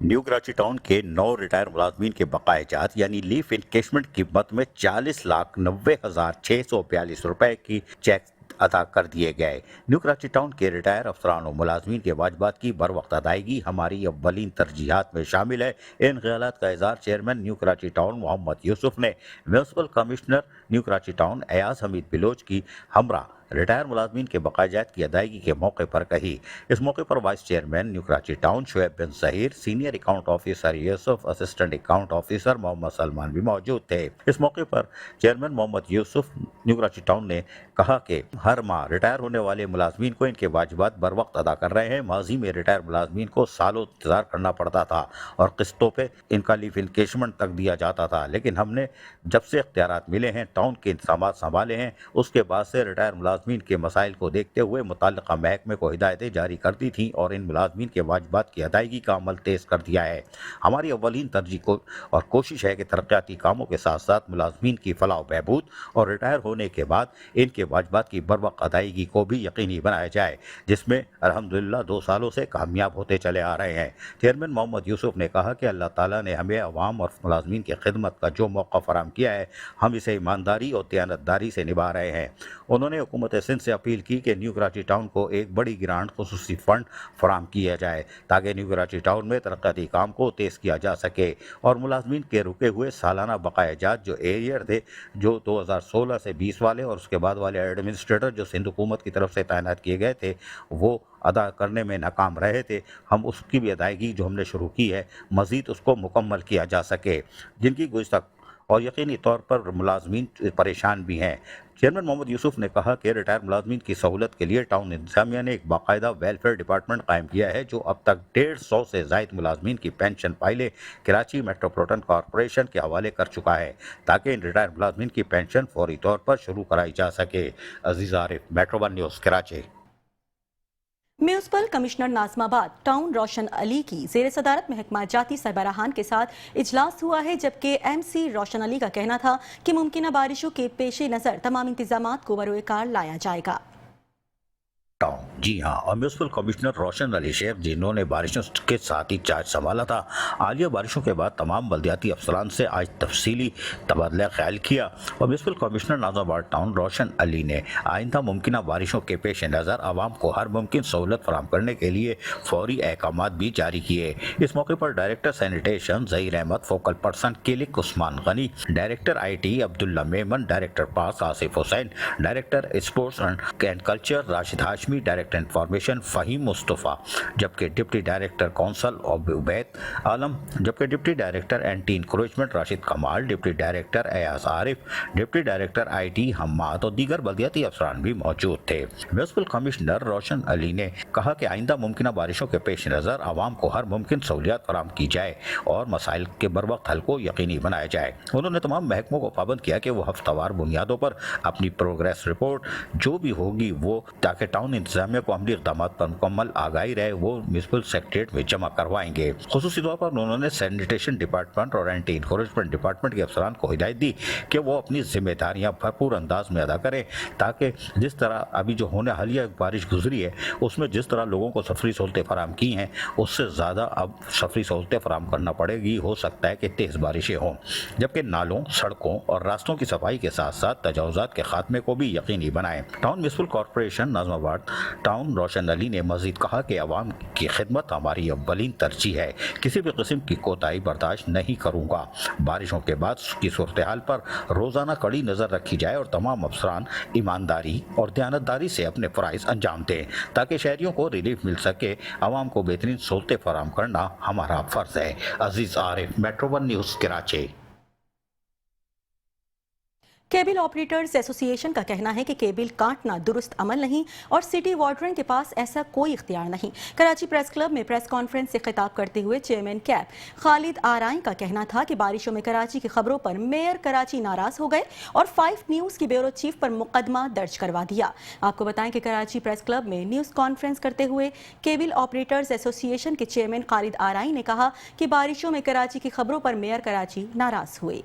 Speaker 2: न्यू कराची टाउन के 9 रिटायर मुलाजमीन के बकाया जात यानी लीफ इनकेशमेंट की कीमत में 40,90,642 रुपए की चेक अदा कर दिए गए। न्यू कराची टाउन के रिटायर अफसरान और मुलाजमीन के वाजिबात की बर वक्त अदायगी हमारी अव्वलीन तरजीहात में शामिल है। इन ख्यालात का इज़हार chairman new Karachi town Mohammad Yusuf ने municipal commissioner new Karachi town Ayaz Hameed Baloch की हमरा रिटायर मुलाजमीन के बकायाजात की अदायगी के मौके पर कही। इस मौके पर vice chairman new Karachi town Shoaib bin Zaheer, senior account officer Yusuf, assistant account officer Muhammad Salman भी मौजूद थे। इस मौके पर chairman Muhammad Yusuf new Karachi town ने कहा कि हर माह रिटायर होने वाले मुलाजमीन को इनके वाजिबात बर वक्त अदा कर रहे हैं। माजी में रिटायर मुलाजमीन को सालों इंतजार करना पड़ता था और किस्तों पर इनका लीफ इनकेशमेंट तक दिया जाता था, लेकिन हमने जब से इख्तियारात मिले हैं, टाउन के इंतजाम संभाले हैं, उसके बाद से रिटायर मुलाजमीन के मसाइल को देखते हुए मुताल्लिका महकमे को हिदायतें जारी कर दी थी और इन मुलाजमीन के वाजिबात की अदायगी का अमल तेज कर दिया है। हमारी अव्वलीन तरजीह को और कोशिश है कि तरक्याती कामों के साथ साथ मुलाजमीन की फलाह बहबूद और रिटायर होने के बाद इनके वाजिबात की बर वक्त अदायगी को भी यकीनी बनाया जाए, जिसमें अल्हम्दुलिल्लाह 2 सालों से कामयाब होते चले आ रहे हैं। चेयरमैन मोहम्मद यूसुफ ने कहा कि अल्लाह ताला ने हमें अवाम और मुलाजमीन की खिदमत का जो मौका फराहम किया है, हम इसे ईमानदारी और दयानतदारी से निभा रहे हैं। उन्होंने हुकूमत सिंध से अपील की कि न्यू कराची टाउन को एक बड़ी ग्रांट खुसूसी फंड फराहम किया जाए ताकि न्यू कराची टाउन में तरक्याती काम को तेज़ किया जा सके और मुलाजमीन के रुके हुए सालाना बकाया जात जो एरियर थे, जो 2016 से 20 वाले और उसके बाद वाले एडमिनिस्ट्रेटर जो सिंध हुकूमत की तरफ से तैनात किए गए थे, वो अदा करने में नाकाम रहे थे। हम उसकी भी अदायगी जो हमने शुरू की है, मज़ीद उसको मुकम्मल किया जा सके, जिनकी गुज़श्ता और यकीनी तौर पर मुलाजमीन परेशान भी हैं। चेयरमैन मोहम्मद यूसुफ ने कहा कि रिटायर मुलाजमीन की सहूलत के लिए टाउन इंतजामिया ने एक बाकायदा वेलफेयर डिपार्टमेंट कायम किया है जो अब तक 150 से ज़ायद मुलाजमीन की पेंशन फाइलें कराची मेट्रोपॉलिटन कॉरपोरेशन के हवाले कर चुका है ताकि इन रिटायर मुलाजमीन की पेंशन फौरी तौर पर शुरू कराई जा सके। Aziz Arif, metro 1 news, Karachi.
Speaker 1: Municipal commissioner Nazimabad town Roshan Ali की ज़ेर सदारत महकमा जाती सरबराहान के साथ इजलास हुआ है, जबकि MC रोशन अली का कहना था कि मुमकिन बारिशों के पेश नज़र तमाम इंतजामात को बरोए कार लाया जाएगा।
Speaker 2: टाउन। जी हाँ, और म्यूनसिपल कमिश्नर रोशन अली शेख, जिन्होंने बारिशों के साथ ही चार्ज संभाला था, हालिया बारिशों के बाद तमाम बल्दियाती अफसरान से आज तफसीली तबादला ख्याल किया। और municipal commissioner Nazimabad town Roshan Ali ने आइंदा मुमकिन बारिशों के पेश नज़र आवाम को हर मुमकिन सहूलत फराहम करने के लिए फौरी अहकाम भी जारी किए। इस मौके पर director sanitation Zaheer Ahmed, focal person किलिक Usman Ghani, director IT Abdullah Memon, director पास Asif Hussain, director sports and culture Rashid Hashmi, director information Faheem Mustafa, जबकि deputy director council Ubaid Alam, जबकि deputy director anti encroachment Rashid Kamal, deputy director Ayaz Arif, deputy director IT Hammad और दीगर बल्दियाती अफसरान भी मौजूद थे। म्यूनसिपल कमिश्नर रोशन अली ने कहा कि आइंदा मुमकिन बारिशों के पेश नज़र आवाम को हर मुमकिन सहूलियात फराहम की जाए और मसाइल के बर वक्त हल को यकीनी बनाया जाए। उन्होंने तमाम महकमों को पाबंद किया कि वो हफ्तावार बुनियादों पर अपनी प्रोग्रेस रिपोर्ट जो भी होगी वो, ताकि टाउन इंतजामिया को अमली इक़दाम पर मुकम्मल आगाही रहे, वो म्यूनसिपल सेक्रेटरीट में जमा करवाएंगे। खुसूसी तौर पर उन्होंने सैनिटेशन डिपार्टमेंट और एंटी इंक्रोचमेंट डिपार्टमेंट के अफसरान को हिदायत दी कि वो अपनी जिम्मेदारियां भरपूर अंदाज में अदा करें, ताकि जिस तरह अभी जो होने हालिया बारिश गुजरी है उसमें जिस तरह लोगों को सफरी सहूलतें फराहम की हैं उससे ज़्यादा अब सफरी सहूलतें फराहम करना पड़ेगी। हो सकता है कि तेज़ बारिशें हों, जबकि नालों, सड़कों और रास्तों की सफाई के साथ साथ तजावुज़ात के खात्मे को भी यकीनी बनाएं। Town municipal corporation Nazimabad town Roshan Ali ने मज़ीद कहा कि अवाम की खिदमत हमारी अव्वलीन तरजीह है, किसी भी किस्म की कोताही बर्दाश्त नहीं करूँगा। बारिशों के बाद की सूरत हाल पर रोज़ाना कड़ी नज़र रखी जाए और तमाम अफसरान ईमानदारी और दयानतदारी से अपने फ़राइज़ अंजाम दें, ताकि शहरियों को रिलीफ मिल सके। अवाम को बेहतरीन सहूलतें फराहम करना हमारा फ़र्ज़ है। Aziz Arif, metro 1 news, Karachi.
Speaker 1: Cable operators association का कहना है कि केबल काटना दुरुस्त अमल नहीं और सिटी वार्डन के पास ऐसा कोई इख्तियार नहीं। कराची प्रेस क्लब में प्रेस कॉन्फ्रेंस से खिताब करते हुए चेयरमैन कैब खालिद आराई का कहना था कि बारिशों में कराची की खबरों पर मेयर कराची नाराज हो गए और 5 न्यूज़ की ब्यूरो चीफ पर मुकदमा दर्ज करवा दिया। आपको बताएं कि कराची प्रेस क्लब में न्यूज़ कॉन्फ्रेंस करते हुए केबल ऑपरेटर्स एसोसिएशन के चेयरमैन खालिद आराई ने कहा कि बारिशों में कराची की खबरों पर मेयर कराची नाराज हुए।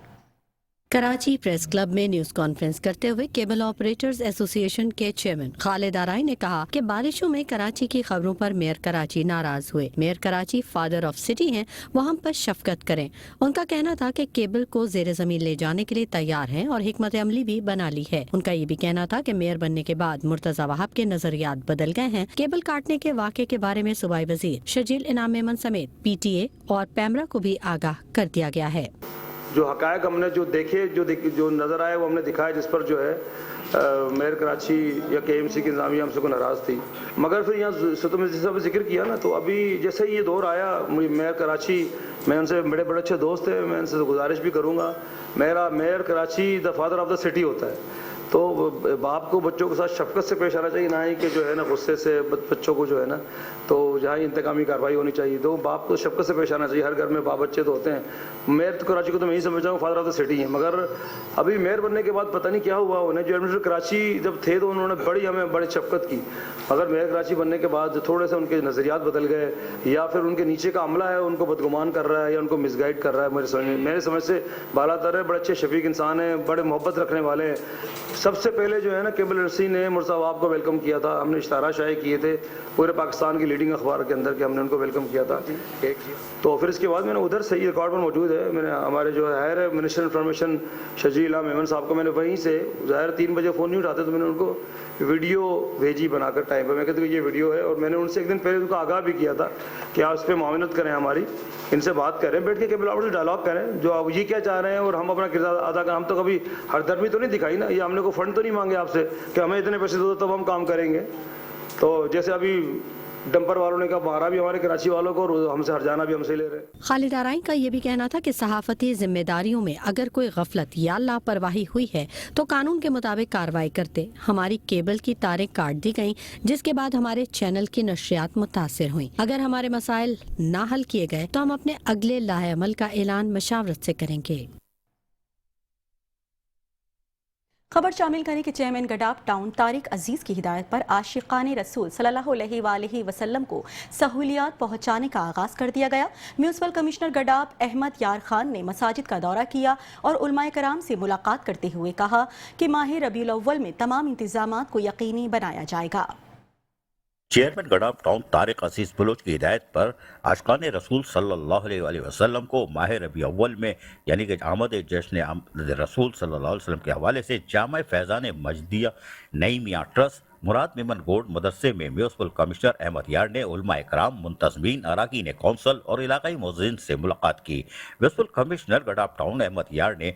Speaker 7: कराची प्रेस क्लब में न्यूज कॉन्फ्रेंस करते हुए केबल ऑपरेटर्स एसोसिएशन के चेयरमैन खालिद आराई ने कहा कि बारिशों में कराची की खबरों पर मेयर कराची नाराज हुए। Mayor Karachi father of city हैं, वो हम पर शफकत करें। उनका कहना था कि केबल को जेर जमीन ले जाने के लिए तैयार हैं और हिकमत अमली भी बना ली है। उनका ये भी कहना था कि मेयर बनने के बाद मुर्तजा वहाब के नजरियात बदल गए हैं। केबल काटने के वाक़े के बारे में सूबाई वजीर शजील इनाम मेमन समेत PTA और पैमरा को भी आगाह कर दिया गया है।
Speaker 8: जो हकायक हमने जो देखे जो नज़र आए वो हमने दिखाया, जिस पर जो है मेयर कराची या KMC की इंतजामिया हमसे को नाराज़ थी। मगर फिर यहाँ तुमने जैसा जिक्र किया ना, तो अभी जैसे ही ये दौर आया, मेयर कराची, मैं उनसे बड़े अच्छे दोस्त थे, मैं उनसे गुजारिश भी करूँगा, मेरा mayor Karachi the father of the city होता है, तो बाप को बच्चों के साथ शफकत से पेश आना चाहिए, ना ही कि जो है ना गुस्से से बच्चों को जो है ना, तो जहाँ इंतकामी कार्रवाई होनी चाहिए तो बाप को शफकत से पेश आना चाहिए। हर घर में बाप बच्चे तो होते हैं। मेयर तो कराची को तो मैं ही समझता हूँ फादर ऑफ द सिटी है, मगर अभी मेयर बनने के बाद पता नहीं क्या हुआ उन्हें। जो एडमिनिस्ट्रेटर कराची जब थे तो उन्होंने हमें बड़ी शफकत की, मगर मेयर कराची बनने के बाद थोड़े से उनके नज़रियात बदल गए, या फिर उनके नीचे का अमला है उनको बदगुमान कर रहा है या उनको मिसगाइड कर रहा है। मेरे समझ से बालातर है, बड़े अच्छे शफीक इंसान हैं, बड़े मोहब्बत रखने वाले हैं। सबसे पहले जो है ना केबल इंडस्ट्री ने मुर्तज़ा वहाब को वेलकम किया था, हमने इश्तारा शाये किए थे पूरे पाकिस्तान की लीडिंग अखबार के अंदर कि हमने उनको वेलकम किया था। तो फिर इसके बाद मैंने उधर सही रिकॉर्ड पर मौजूद है, मैंने हमारे जो है मिनिस्टर इन्फॉर्मेशन शजील मेमन साहब को मैंने वहीं से ज़ाहिर 3 बजे फ़ोन नहीं उठाते तो मैंने उनको वीडियो भेजी बनाकर टाइम पर। मैं कहती हूँ ये वीडियो है, और मैंने उनसे एक दिन पहले उनको आगाह भी किया था कि आप इस पर मावनत करें, हमारी इनसे बात करें, बैठ के केबल ऑपरेटर से डायलॉग करें, जो आप ये क्या चाह रहे हैं और हम अपना किरदार अदा करें। हम तो कभी हरदर्मी तो नहीं दिखाई ना, ये हमने को फंड तो नहीं मांगे आपसे कि हमें इतने पैसे दो तब हम काम करेंगे। तो जैसे अभी डंपर वालों ने कहा मारा भी हमारे कराची वालों को, और हमसे हरजाना भी हमसे ले रहे।
Speaker 7: खालिद आराई का ये भी कहना था कि सहाफती जिम्मेदारियों में अगर कोई गफलत या लापरवाही हुई है तो कानून के मुताबिक कार्रवाई करते। हमारी केबल की तारें काट दी गईं, जिसके बाद हमारे चैनल की नशरियात मुतासिर हुई। अगर हमारे मसाइल ना हल किए गए तो हम अपने अगले लाहे अमल का ऐलान मशावरत से करेंगे।
Speaker 1: खबर शामिल करें कि चेयरमैन गडाफ टाउन तारिक अजीज की हिदायत पर आशिकाने रसूल सल्लल्लाहु अलैहि वसल्लम को सहूलियात पहुंचाने का आगाज कर दिया गया। म्यूनसिपल कमिश्नर गडाफ अहमद यार खान ने मसाजिद का दौरा किया और उलमाए कराम से मुलाकात करते हुए कहा कि माह रबीउल अव्वल में तमाम इंतजामात को यकीनी बनाया जाएगा।
Speaker 2: चेयरमैन गडाफ टाउन तारिक अजीज बलोच की हिदायत पर आशिकान रसूल सल्लल्लाहु अलैहि वसल्लम को माह रबी अव्वल में यानी कि आमद जश्न आमद रसूल सल्लल्लाहु अलैहि वसल्लम के हवाले से जामा फैज़ान मजदिया नईमिया ट्रस्ट मुराद मेमन गोल्ड मदरसे में म्यूनसिपल कमिश्नर अहमद यार ने उलमा इकराम, मुंतज़मीन, अराकीन कौंसल और इलाकाई मुअज़्ज़िन से मुलाकात की। म्यूनसिपल कमिश्नर गडाफ टाउन अहमद यार ने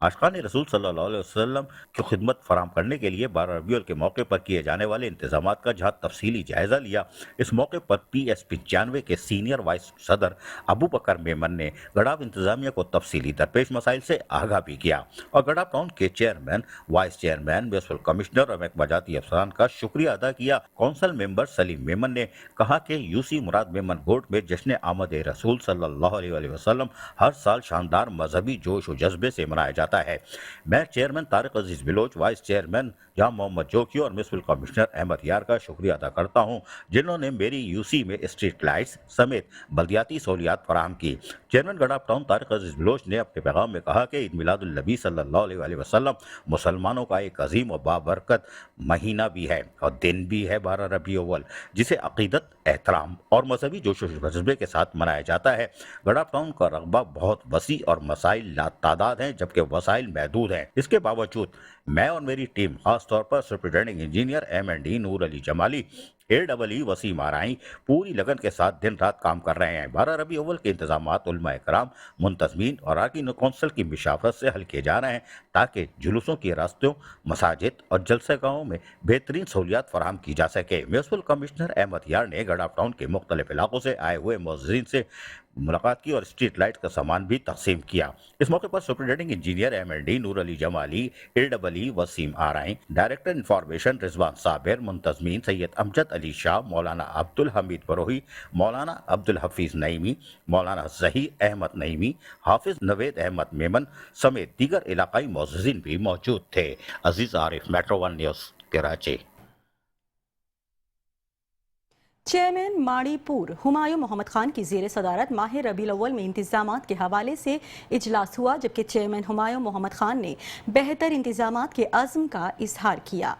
Speaker 2: आशिकान रसूल सल्लल्लाहु अलैहि वसल्लम की खिदमत फराम करने के लिए 12 रबीउल के मौके पर किए जाने वाले इंतजामात का जहाँ तफसीली जायजा लिया। इस मौके पर PS95 के सीनियर वाइस सदर अबू बकर मेमन ने गडाफ इंतजामिया को तफसीली दरपेश मसाइल से आगाह भी किया और गडाफ टाउन के chairman, vice chairman, municipal commissioner और महकमाजाती अफसरान का शुक्रिया अदा किया। कौंसल मेंबर सलीम मेमन ने कहा कि यूसी मुराद मेमन गोल्ड में जश्न आमद रसूल सल्लल्लाहु अलैहि वसल्लम हर साल शानदार मजहबी जोश और जज्बे से मनाया जाता है। मैं चेयरमैन तारिक अजीज बलोच, वाइस चेयरमैन जहां मोहम्मद जोकी और म्यूनसिपल कमिश्नर अहमद यार का शुक्रिया अदा करता हूं जिन्होंने मेरी यूसी में स्ट्रीट लाइट्स समेत बल्दियाती सहूलियात फराहम की। चेयरमैन गडाफ टाउन तारिक अजीज बलोच ने अपने पैगाम में कहा कि ईद मिलादुल नबी सल्लल्लाहु अलैहि वसल्लम मुसलमानों का एक अजीम और बाबरकत महीना भी है और दिन भी है 12 रबी अव्वल, जिसे अकीदत, एहतराम और मजहबी जोश व जज्बे के साथ मनाया जाता है। गडाफ टाउन का रकबा बहुत वसी और मसाइल लातादाद हैं जबकि वसाइल महदूद हैं। इसके बावजूद मैं और मेरी टीम खास तौर पर superintending engineer MND Noor Ali Jamali, AEE Waseem आराई पूरी लगन के साथ दिन रात काम कर रहे हैं। 12 रबी अव्वल के इंतजामात उलमा इकराम, मुंतज़मीन और अरकान कौंसल की मिशाफत से हल किए जा रहे हैं ताकि जुलूसों के रास्तों, मसाजिद और जलसेगाहों में बेहतरीन सहूलियात फराहम की जा सके। म्यूनसिपल कमिश्नर अहमद यार ने गडाफ टाउन के मुख्तलिफ इलाकों से आए हुए मुअज़्ज़िन से मुलाकात की और स्ट्रीट लाइट का सामान भी तकसीम किया। इस मौके पर superintending engineer MND Noor Ali Jamali, AEE Waseem Arain, director information Rizwan Sabir, मुंतज़मीन सैयद अमजद अली शाह, मौलाना अब्दुल हमीद बरोही, मौलाना अब्दुल हफीज़ नईमी, मौलाना ज़हीर अहमद नईमी, हाफिज़ नवेद अहमद मेमन समेत दीगर इलाकाई मुअज़्ज़िन भी मौजूद थे। Aziz Arif, metro 1 news, Karachi.
Speaker 1: Chairman Mauripur Humayun Muhammad Khan की ज़ेर सदारत माह रबीउल अव्वल में इंतजामात के हवाले से इजलास हुआ, जबकि चेयरमैन हुमायूं मोहम्मद खान ने बेहतर इंतजामात के अज़्म का इजहार किया।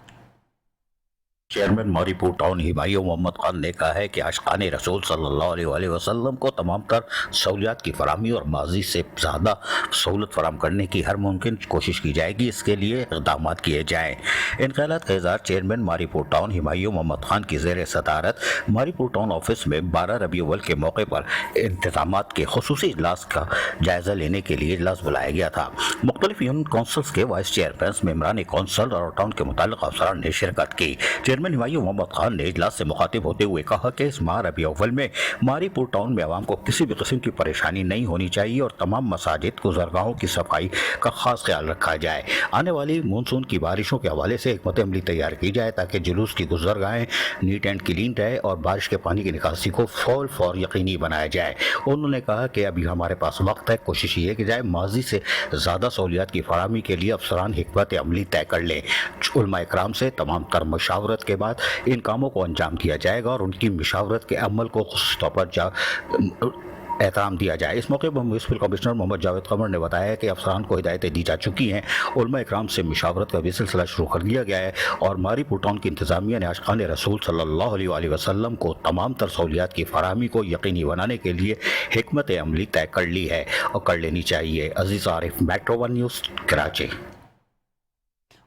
Speaker 2: चेयरमैन मारीपुर टाउन हुमायूं मोहम्मद खान ने कहा है कि आशिकान रसूल सल्लल्लाहु अलैहि वसल्लम को तमाम तर सहूलियात की फराहमी और माजी से ज़्यादा सहूलत फराहम करने की हर मुमकिन कोशिश की जाएगी, इसके लिए इक़दाम किए जाएँ। इनक़ालात के इज़हार चेयरमैन मारीपुर टाउन हुमायूं मोहम्मद खान की ज़ेर सदारत मारीपुर टाउन ऑफिस में 12 रबी अव्वल के मौके पर इंतजामात के खुसूसी इजलास का जायज़ा लेने के लिए इजलास बुलाया गया था। मुख्तलिफ यूनियन कौंसल्स के वाइस चेयरमैन, मेम्बरान कौंसल और टाउन के मुताल्लिक़ अफसरान ने शिरकत की। चेयरमैन हुमायूं मोहम्मद खान ने इजलास से मुखातिब होते हुए कहा कि इस माह रबी अव्वल में मारीपुर टाउन में आवाम को किसी भी किस्म की परेशानी नहीं होनी चाहिए और तमाम मसाजिद, गुज़रगाहों की सफाई का खास ख्याल रखा जाए। आने वाली मानसून की बारिशों के हवाले से हिकमत अमली तैयार की जाए ताकि जुलूस की गुज़रगाहें नीट एंड क्लीन रहे और बारिश के पानी की निकासी को फौर यकीनी बनाया जाए। उन्होंने कहा कि अभी हमारे पास वक्त है, कोशिश ये की जाए माजी से ज़्यादा सहूलियात की फराहमी के लिए अफसरान हिकमत अमली तय कर लें। उलमा इकराम से तमाम तर मशावरत के बाद इन कामों को अंजाम दिया जाएगा और उनकी मशावरत के अमल को ख़ुसूस तौर पर एहतराम दिया जाए। इस मौके पर म्यूनसिपल कमिश्नर मोहम्मद जावेद कमर ने बताया कि अफसरान को हिदायतें दी जा चुकी हैं, उलमा इकराम से मशावरत का भी सिलसिला शुरू कर दिया गया है और मारीपुर टाउन की इंतजामिया ने आशिकान रसूल सल्लल्लाहु अलैहि वसल्लम को तमाम तर सहूलियात की फराहमी को यकीनी बनाने के लिए हिकमत अमली तय कर ली है और कर लेनी चाहिए। अजीज आरिफ, मेट्रो 1 न्यूज़, कराची।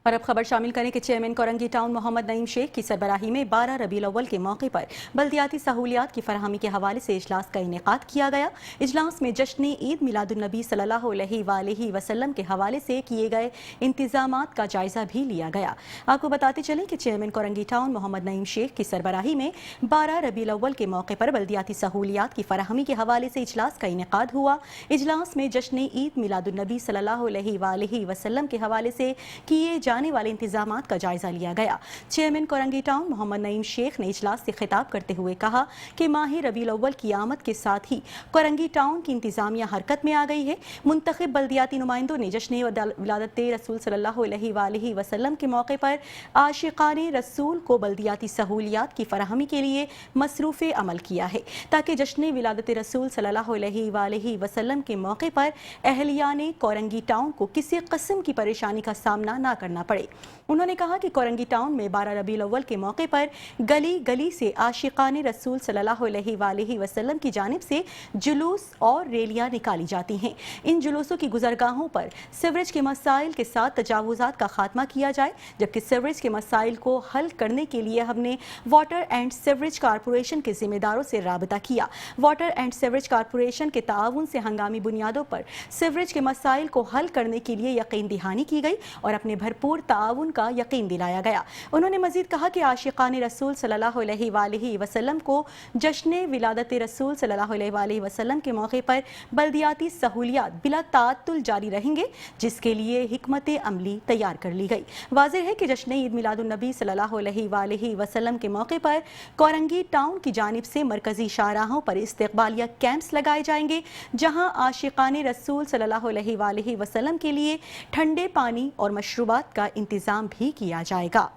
Speaker 1: और अब खबर शामिल करें कि चेयरमैन कोरंगी टाउन मोहम्मद नईम शेख की सरबराही में 12 रबीउल अव्वल के मौके पर बल्दियाती सहूलियात की फराहमी के हवाले से इजलास का इनेकाद किया गया। इजलास में जश्न ईद मिलादुन्नबी सल्लल्लाहु अलैहि वसल्लम के हवाले से किए गए इंतजामात का जायजा भी लिया गया। आपको बताते चलें कि चेयरमैन कोरंगी टाउन मोहम्मद नईम शेख की सरबराही में 12 रबीउल अव्वल के मौके पर बल्दियाती सहूलियात की फराहमी के हवाले से इजलास का इनेकाद हुआ। इजलास में जश्न ईद मिलादुन्नबी सल्लल्लाहु अलैहि वसल्लम के हवाले से किए जाने वाले इंतजामात का जायजा लिया गया। चेयरमैन कोरंगी टाउन मोहम्मद नईम शेख ने इजलास से खिताब करते हुए कहा कि माह रबीउल अव्वल की आमद के साथ ही कोरंगी टाउन की इंतजामिया हरकत में आ गई है। मुंतखब बल्दियाती नुमाइंदों ने जश्न विलादत रसूल सल्लल्लाहु अलैहि वसल्लम के मौके पर आशिकाने रसूल को बल्दियाती सहूलियात की फराहमी के लिए मसरूफ़ अमल किया है ताकि जश्न विलादत रसूल सल्लल्लाहु अलैहि वसल्लम के मौके पर अहलियाने कोरंगी टाउन को किसी किस्म की परेशानी का सामना न करना करना पड़े। उन्होंने कहा कि कोरंगी टाउन में 12 रबीउल अव्वल के मौके पर गली गली से आशिकाने रसूल सल्लल्लाहु अलैहि वसल्लम की जानिब से जुलूस और रैलियां निकाली जाती हैं। इन जुलूसों की गुजरगाहों पर सीवरेज के मसाइल के साथ तजावुजात का खात्मा किया जाए, जबकि सीवरेज के मसाइल को हल करने के लिए हमने वाटर एंड सीवरेज कारपोरेशन के जिम्मेदारों से राबता किया। वाटर एंड सीवरेज कारपोरेशन के ताउन से हंगामी बुनियादों पर सीवरेज के मसाइल को हल करने के लिए यकीन दहानी की गई और अपने भरपूर ताउन का यकीन दिलाया गया। उन्होंने मजीद कहा कि आशिकाने रसूल सल्लल्लाहु अलैहि वसल्लम को जश्न विलादत रसूल सल्लल्लाहु अलैहि वसल्लम के मौके पर बल्दियाती सहूलियात बिला ताअत्तुल जारी रहेंगे, जिसके लिए हिकमत अमली तैयार कर ली गई। वाज़ेह है कि जश्न ईद मिलादुन नबी सल्लल्लाहु अलैहि वसल्लम के मौके पर कोरंगी टाउन की जानिब से मरकजी शाहराहों पर इस्तकबालिया कैंप्स लगाए जाएंगे, जहां आशिकाने रसूल सल्लल्लाहु अलैहि वसल्लम के लिए ठंडे पानी और मशरूबात का इंतजाम भी किया जाएगा।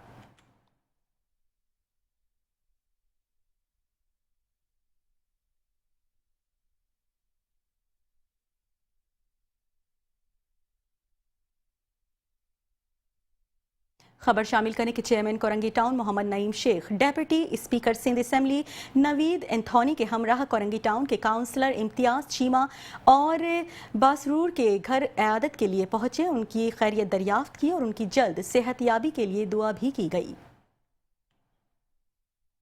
Speaker 1: खबर शामिल करने के chairman Korangi town Mohammad Naeem Sheikh, deputy speaker Sindh assembly Naveed Anthony के हमराह कोरंगी टाउन के काउंसलर इम्तियाज चीमा और बासरूर के घर इयादत के लिए पहुंचे। उनकी खैरियत दरियाफ्त की और उनकी जल्द सेहतयाबी के लिए दुआ भी की गई।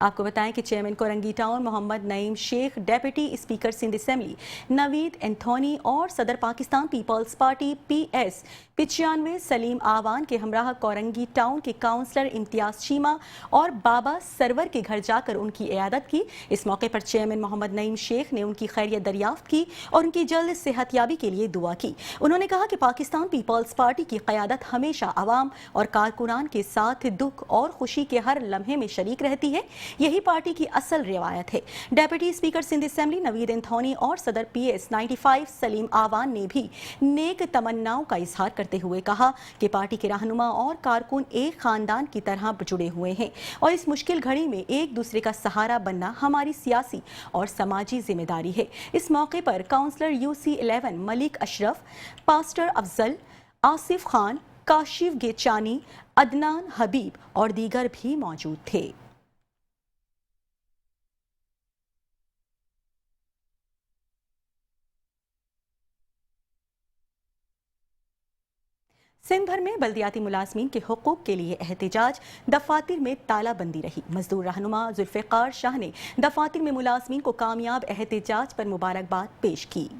Speaker 1: आपको बताएं कि chairman Korangi town Mohammad Naeem Sheikh, deputy speaker Sindh assembly Naveed Anthony और सदर Pakistan peoples party PS 95 Saleem Awan के हमराह कोरंगी टाउन के काउंसलर इम्तियाज चीमा और बाबा सरवर के घर जाकर उनकी इयादत की। इस मौके पर चेयरमैन मोहम्मद नईम शेख ने उनकी खैरियत दरियाफ्त की और उनकी जल्द सेहतयाबी के लिए दुआ की। उन्होंने कहा कि पाकिस्तान पीपल्स पार्टी की क़यादत हमेशा आवाम और कारकुनान के साथ दुख और खुशी के हर लम्हे में शरीक रहती है। यही पार्टी की असल रिवायत है। Deputy speaker Sindh assembly Naveed Anthony और सदर PS 95 सलीम आवान ने भी नेक तमन्नाओं का इजहार करते हुए कहा कि पार्टी के रहनुमा और कारकुन एक खानदान की तरह जुड़े हुए हैं और इस मुश्किल घड़ी में एक दूसरे का सहारा बनना हमारी सियासी और समाजी जिम्मेदारी है। इस मौके पर councillor UC 11 Malik Ashraf, pastor Afzal, Asif Khan, Kashif Gechani, Adnan Habib और दीगर भी मौजूद थे। सिंध भर में बल्दियाती मुलाजमीन के हुकूक के लिए एहतजाज, दफातर में तालाबंदी रही। मजदूर रहनुमा जुल्फ़िकार शाह ने दफातर में मुलाजमीन को कामयाब एहतजाज पर मुबारकबाद पेश की।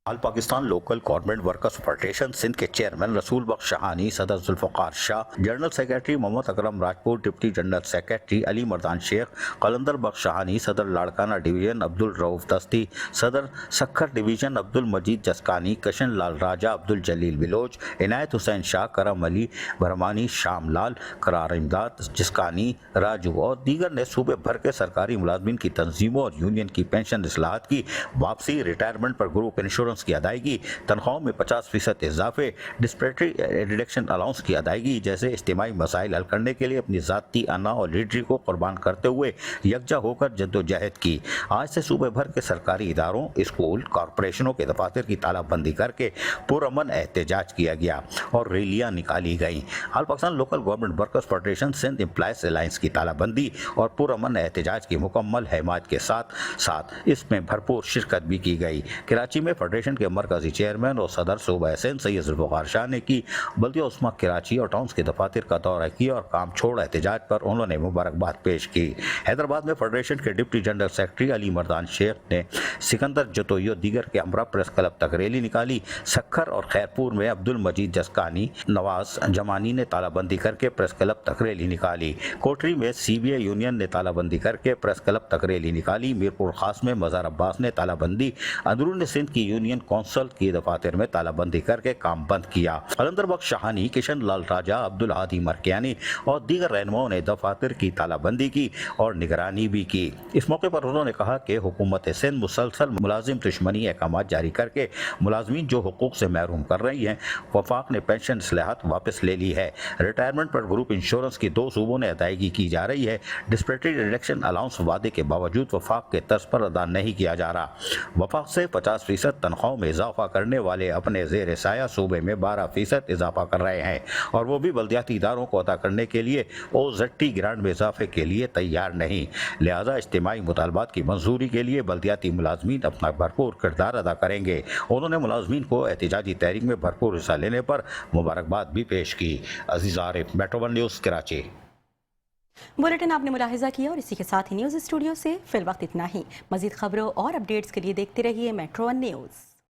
Speaker 2: All Pakistan local government workers federation Sindh के चेयरमैन रसूल बख्श शहानी, सदर Zulfiqar Shah, general secretary Muhammad Akram Rajput, deputy general secretary Ali Mardan Sheikh, Qalandar Bakhsh Shahani, सदर लाड़काना डिवीजन अब्दुल रऊफ दस्ती, सदर सखर डिवीजन अब्दुल मजीद जसकानी, कशन लाल राजा, अब्दुल जलील बिलोच, इनायत हुसैन शाह, करम अली बरमानी, शाम लाल, करार इमदाद जसकानी, राजू और दीगर ने सूबे भर के सरकारी मुलाजमीन की तंजीमों और यूनियन की पेंशन इस्लाहात की वापसी, रिटायरमेंट पर ग्रुप इंश्योरेंस की अदायगी, तनख्वाहों में 50% इजाफे, डिस्पेटरी रिडक्शन अलाउंस की अदायगी जैसे इज्तिमाई मसाइल हल करने के लिए अपनी ज़ाती अना और लीडरी को कुर्बान करते हुए यकजा होकर जद्दोजहद की। आज से सूबे भर के सरकारी इदारों, स्कूल, कॉरपोरेशनों के दफातर की तालाबंदी करके पुरअमन एहतजाज किया गया और रैलियां निकाली गईं। All Pakistan local government workers federation Sindh employees alliance की तालाबंदी और पुरअमन एहतजाज की मुकम्मल हिमायत के साथ साथ इसमें भरपूर शिरकत भी की गई। कराची में फेडरेशन के मरकजी चेयरमैन और सदर सूबा सिंध सैयद जुल्फ़िकार शाह ने की बल्दिया उस्मा कराची और टाउन्स के दफातर का दौरा किया और काम छोड़ एहतजाज पर उन्होंने मुबारकबाद पेश की। हैदराबाद में फेडरेशन के deputy general secretary Ali Mardan Sheikh ने सिकंदर जतोई और दीगर के हमरा प्रेस क्लब तक रैली निकाली। सखर और खैरपुर में अब्दुल मजीद जसकानी, नवाज जमानी ने तालाबंदी करके प्रेस क्लब तक रैली निकाली। कोटरी में CBI यूनियन ने तालाबंदी करके प्रेस क्लब तक रैली निकाली। मीरपुर खास में मज़ार अब्बास ने तालाबंदी, अंदरून सिंध की यूनियन कौंसल की दफातर में तालाबंदी करके काम बंद किया। कलंदर बख्श शहानी, किशन लाल राजा, अब्दुल हादी मरकियानी और दीगर रहनुमाओं ने दफातर की तालाबंदी की और निगरानी भी की। इस मौके पर उन्होंने कहा कि हुकूमत सिंध मुसलसल मुलाजिम दुश्मनी अहकाम जारी करके मुलाजमीन जो हुकूक से महरूम कर रही हैं, वफाक ने पेंशन इस्लाहात वापस ले ली है। रिटायरमेंट पर ग्रुप इंश्योरेंस की 2 सूबों ने अदायगी की जा रही है। डिस्पेटरी रिडक्शन अलाउंस वादे के बावजूद वफाक के तर्ज पर अदा नहीं किया जा रहा। वफाक से 50% तनख्वाह तनख्वाहों में इजाफा करने वाले अपने ज़ेर साया सूबे में 12% इजाफा कर रहे हैं और वो भी बल्दियाती इदारों को अदा करने के लिए OZT ग्रांट में इजाफे के लिए तैयार नहीं। लिहाजा इज्तिमाई मुतालबात की मंजूरी के लिए बल्दियाती मुलाजमीन अपना भरपूर किरदार अदा करेंगे। उन्होंने मुलाजमीन को एहतिजाजी तहरीक में भरपूर हिस्सा लेने पर मुबारकबाद भी पेश की। Aziz Arif, metro 1 news, Karachi.
Speaker 1: Bulletin आपने मुलाहिजा किया और इसी के साथ ही न्यूज़ स्टूडियो से फिल वक्त इतना ही। मजीद खबरों और अपडेट्स के लिए देखते रहिए मेट्रो 1 न्यूज़।